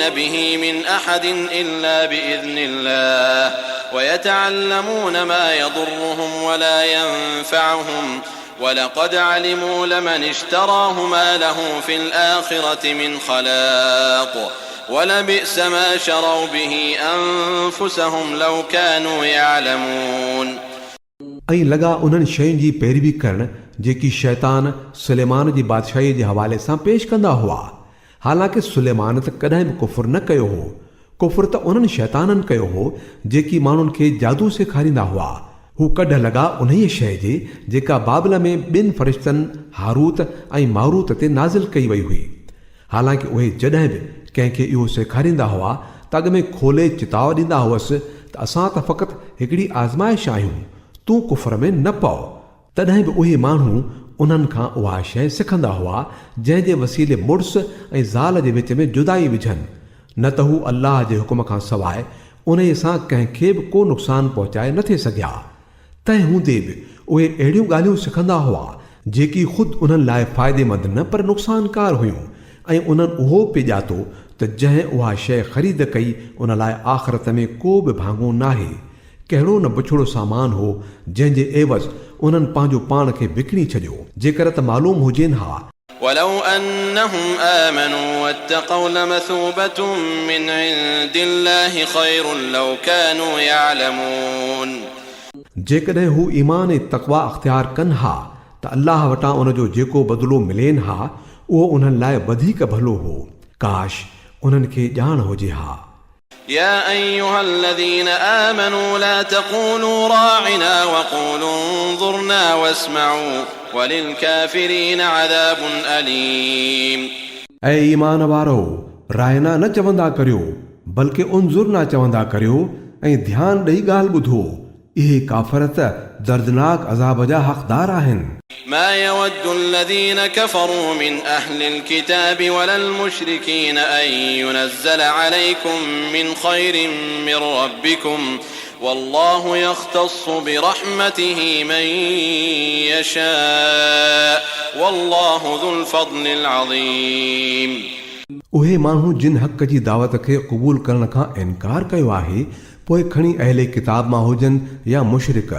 به من أحد إلا بإذن الله ويتعلمون ما يضرهم ولا ينفعهم ولقد علموا لمن اشتراه ما له في الآخرة من خلاق ولبئس ما شروا به أنفسهم لو كانوا يعلمون. ऐं लॻा उन्हनि शयुनि जी पैरवी करणु जेकी शैतान सुलेमान जी बादशाही जे हवाले सां पेश कंदा हुआ. हालांकि सुलेमान त कॾहिं बि कुफुर न कयो हो. कुफुर त उन्हनि शैताननि कयो हो जेकी माण्हुनि खे जादू सेखारींदा हुआ. हू कढ लॻा उन्हीअ शइ जे जेका बाबिल में ॿिनि फ़रिश्तनि हारूत ऐं मारूत ते नाज़िल कई वई हुई. हालांकि उहे जॾहिं बि कंहिंखे इहो सेखारींदा हुआ त अॻ में खोले चिताव ॾींदा हुअसि त त असां त फ़क़ति हिकिड़ी आज़माइश आहियूं, तूं कुफर में न पओ। तॾहिं बि उहे माण्हू उन्हनि खां उहा शइ सिखंदा हुआ जंहिंजे वसीले मुड़ुस ऐं ज़ाल जे विच में जुदाई विझनि, न त हू अल्लाह जे हुकुम खां सवाइ उन सां कंहिंखे बि को नुक़सानु पहुचाए नथे सघिया। तंहिं हूंदे बि उहे अहिड़ियूं ॻाल्हियूं सिखंदा हुआ जेकी ख़ुदि उन्हनि लाइ फ़ाइदेमंद न पर नुक़सानकार हुयूं, ऐं उन्हनि उहो पिए ॼातो त जंहिं उहा शइ ख़रीद कई उन लाइ आख़िरत में को बि भाङो नाहे। कहिड़ो न बुछड़ो सामान हो जंहिंजे एवज़ उन्हनि पंहिंजो पाण खे विकिणी छॾियो। जेकर त मालूम हुजेनि हा ولو أنهم آمنوا واتقوا لمثوبة من عند الله خير لو كانوا يعلمون। जेकॾहिं हू ईमान ऐं तक़वा अख़्तियार कनि हा त अल्लाह वटां उन जो जेको बदिलो मिलेनि हा उहो उन्हनि लाइ वधीक भलो हो। काश उन्हनि खे ॼाण हुजे हा। يا أيها الذين آمنوا لا تقولوا راعنا وقولوا انظرنا واسمعوا وللكافرين عذاب أليم। ऐं ईमान वारो रायना न चवंदा करियो बल्कि उनज़ुर न चवंदा करियो ऐं ध्यानु ॾेई ॻाल्हि ॿुधो। इहे काफ़र त दर्दनाक अज़ाब जा हक़दार आहिनि। ما يود الذين كفروا من أهل الكتاب ولا المشركين أن ينزل عليكم من خير من ربكم والله يختص برحمته من يشاء والله ذو الفضل العظيم। उहे माण्हू जिन हक़ जी दावत खे क़बूल करण खां इनकार कयो आहे पोइ खणी अहले किताब मां हुजनि या मुशरिक,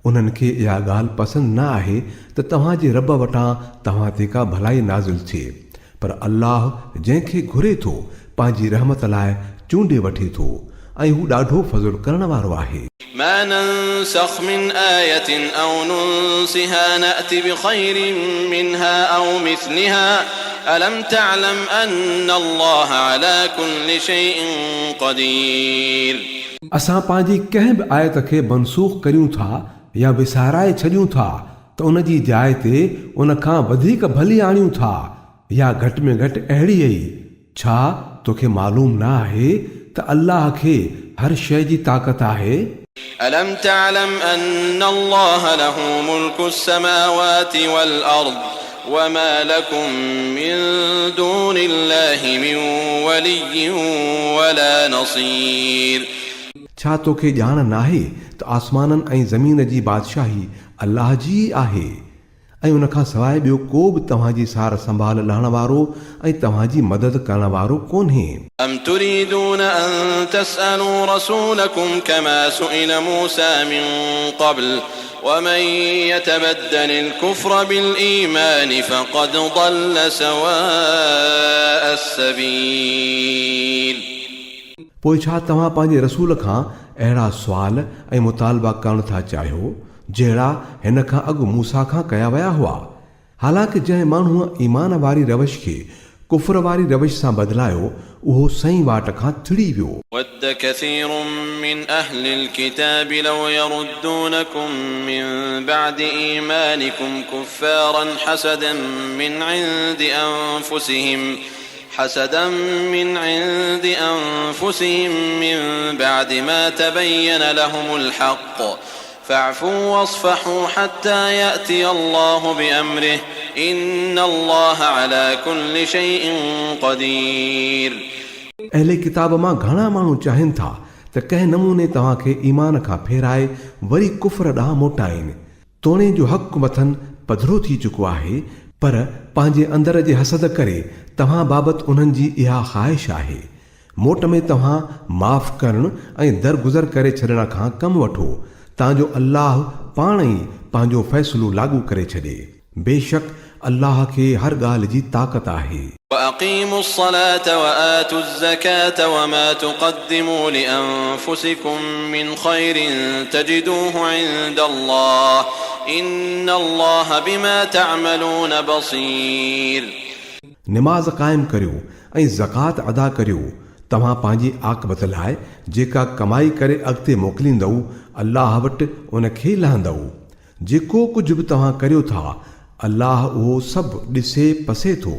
उन्हनि खे इहा ॻाल्हि पसंदि न आहे त तव्हांजे रब वटां तव्हां ते का भलाई नाज़िल थिए, पर अल्लाह जंहिंखे घुरे थो पंहिंजी रहमत लाइ चूंडे वठे थो ऐं हू ॾाढो फज़ुल करण वारो आहे। ما ننسخ من آية أو ننسها نأت بخير منها أو مثلها ألم تعلم أن الله على كل شيء قدير। असां पंहिंजी कंहिं बि आयत खे मनसूख़ करियूं था या विसाराए छॾियूं था त उन जी जाइ ते उन खां वधीक भली आणियूं था या घटि में घटि अहिड़ी ई। छा तोखे मालूम न आहे त अल्लाह खे हर शइ जी ताक़त आहे। ألم تعلم أن الله له ملك السماوات والأرض وما لكم من دون الله من ولي ولا نصير। छा तोखे ॼाण नाहे त आसमाननि ऐं ज़मीन जी बादशाही अल्लाह जी आहे ऐं उन खां सवाइ ॿियो को बि तव्हांजी सार संभाल लहण वारो ऐं तव्हांजी मदद करण वारो कोन्हे। أم تريدون أن تسألوا رسولكم كما سئل موسى من قبل ومن يتبدل الكفر بالإيمان فقد ضل سواء السبيل। पोइ छा तव्हां पंहिंजे रसूल खां अहिड़ा सुवाल ऐं मुतालबा करण था चाहियो जहिड़ा हिन खां अॻु मूसा खां कया विया हुआ। हालांकि जंहिं माण्हूअ ईमान वारी रवश खे कुफर वारी रवश सां बदिलायो उहो सही वाट खां थिड़ी वियो। ود كثير من أهل الكتاب لو يردونكم من بعد إيمانكم كفارا حسدا من عند أنفسهم من بعد ما تبين لهم الحق فاعفوا واصفحوا حتى يأتي الله بأمره إن الله على كل شيء قدير। अहले किताब मां घणा माण्हू चाहिनि था त कंहिं नमूने तव्हांखे ईमान खां फेराए वरी कुफर ॾांहुं मोटाइनि। तोणे जो हक़ मथनि पधरो थी चुको आहे, पर पंहिंजे अंदर जे हसद करे तव्हां बाबति उन्हनि जी इहा ख़्वाहिश आहे। मोट में तव्हां माफ़ करण ऐं दरगुज़र करे छॾण खां कमु वठो तांजो अल्लाह पाण ई पंहिंजो फ़ैसिलो लागू करे छॾे। बेशक अल्लाह खे हर ॻाल्हि जी ताक़त आहे। وأقيموا الصلاة وآتوا الزكاة وما تقدموا لأنفسكم من خير تجدوه عند الله إن الله بما تعملون بصير। निमाज़ क़ाइमु करियो ऐं ज़कात अदा करियो। तव्हां पंहिंजी आक़िबत लाइ जेका कमाई करे अॻिते मोकिलींदव अल्लाह वटि उन खे लहंदव। जेको कुझु बि तव्हां करियो था अल्लाह उहो सभु ॾिसे पसे थो।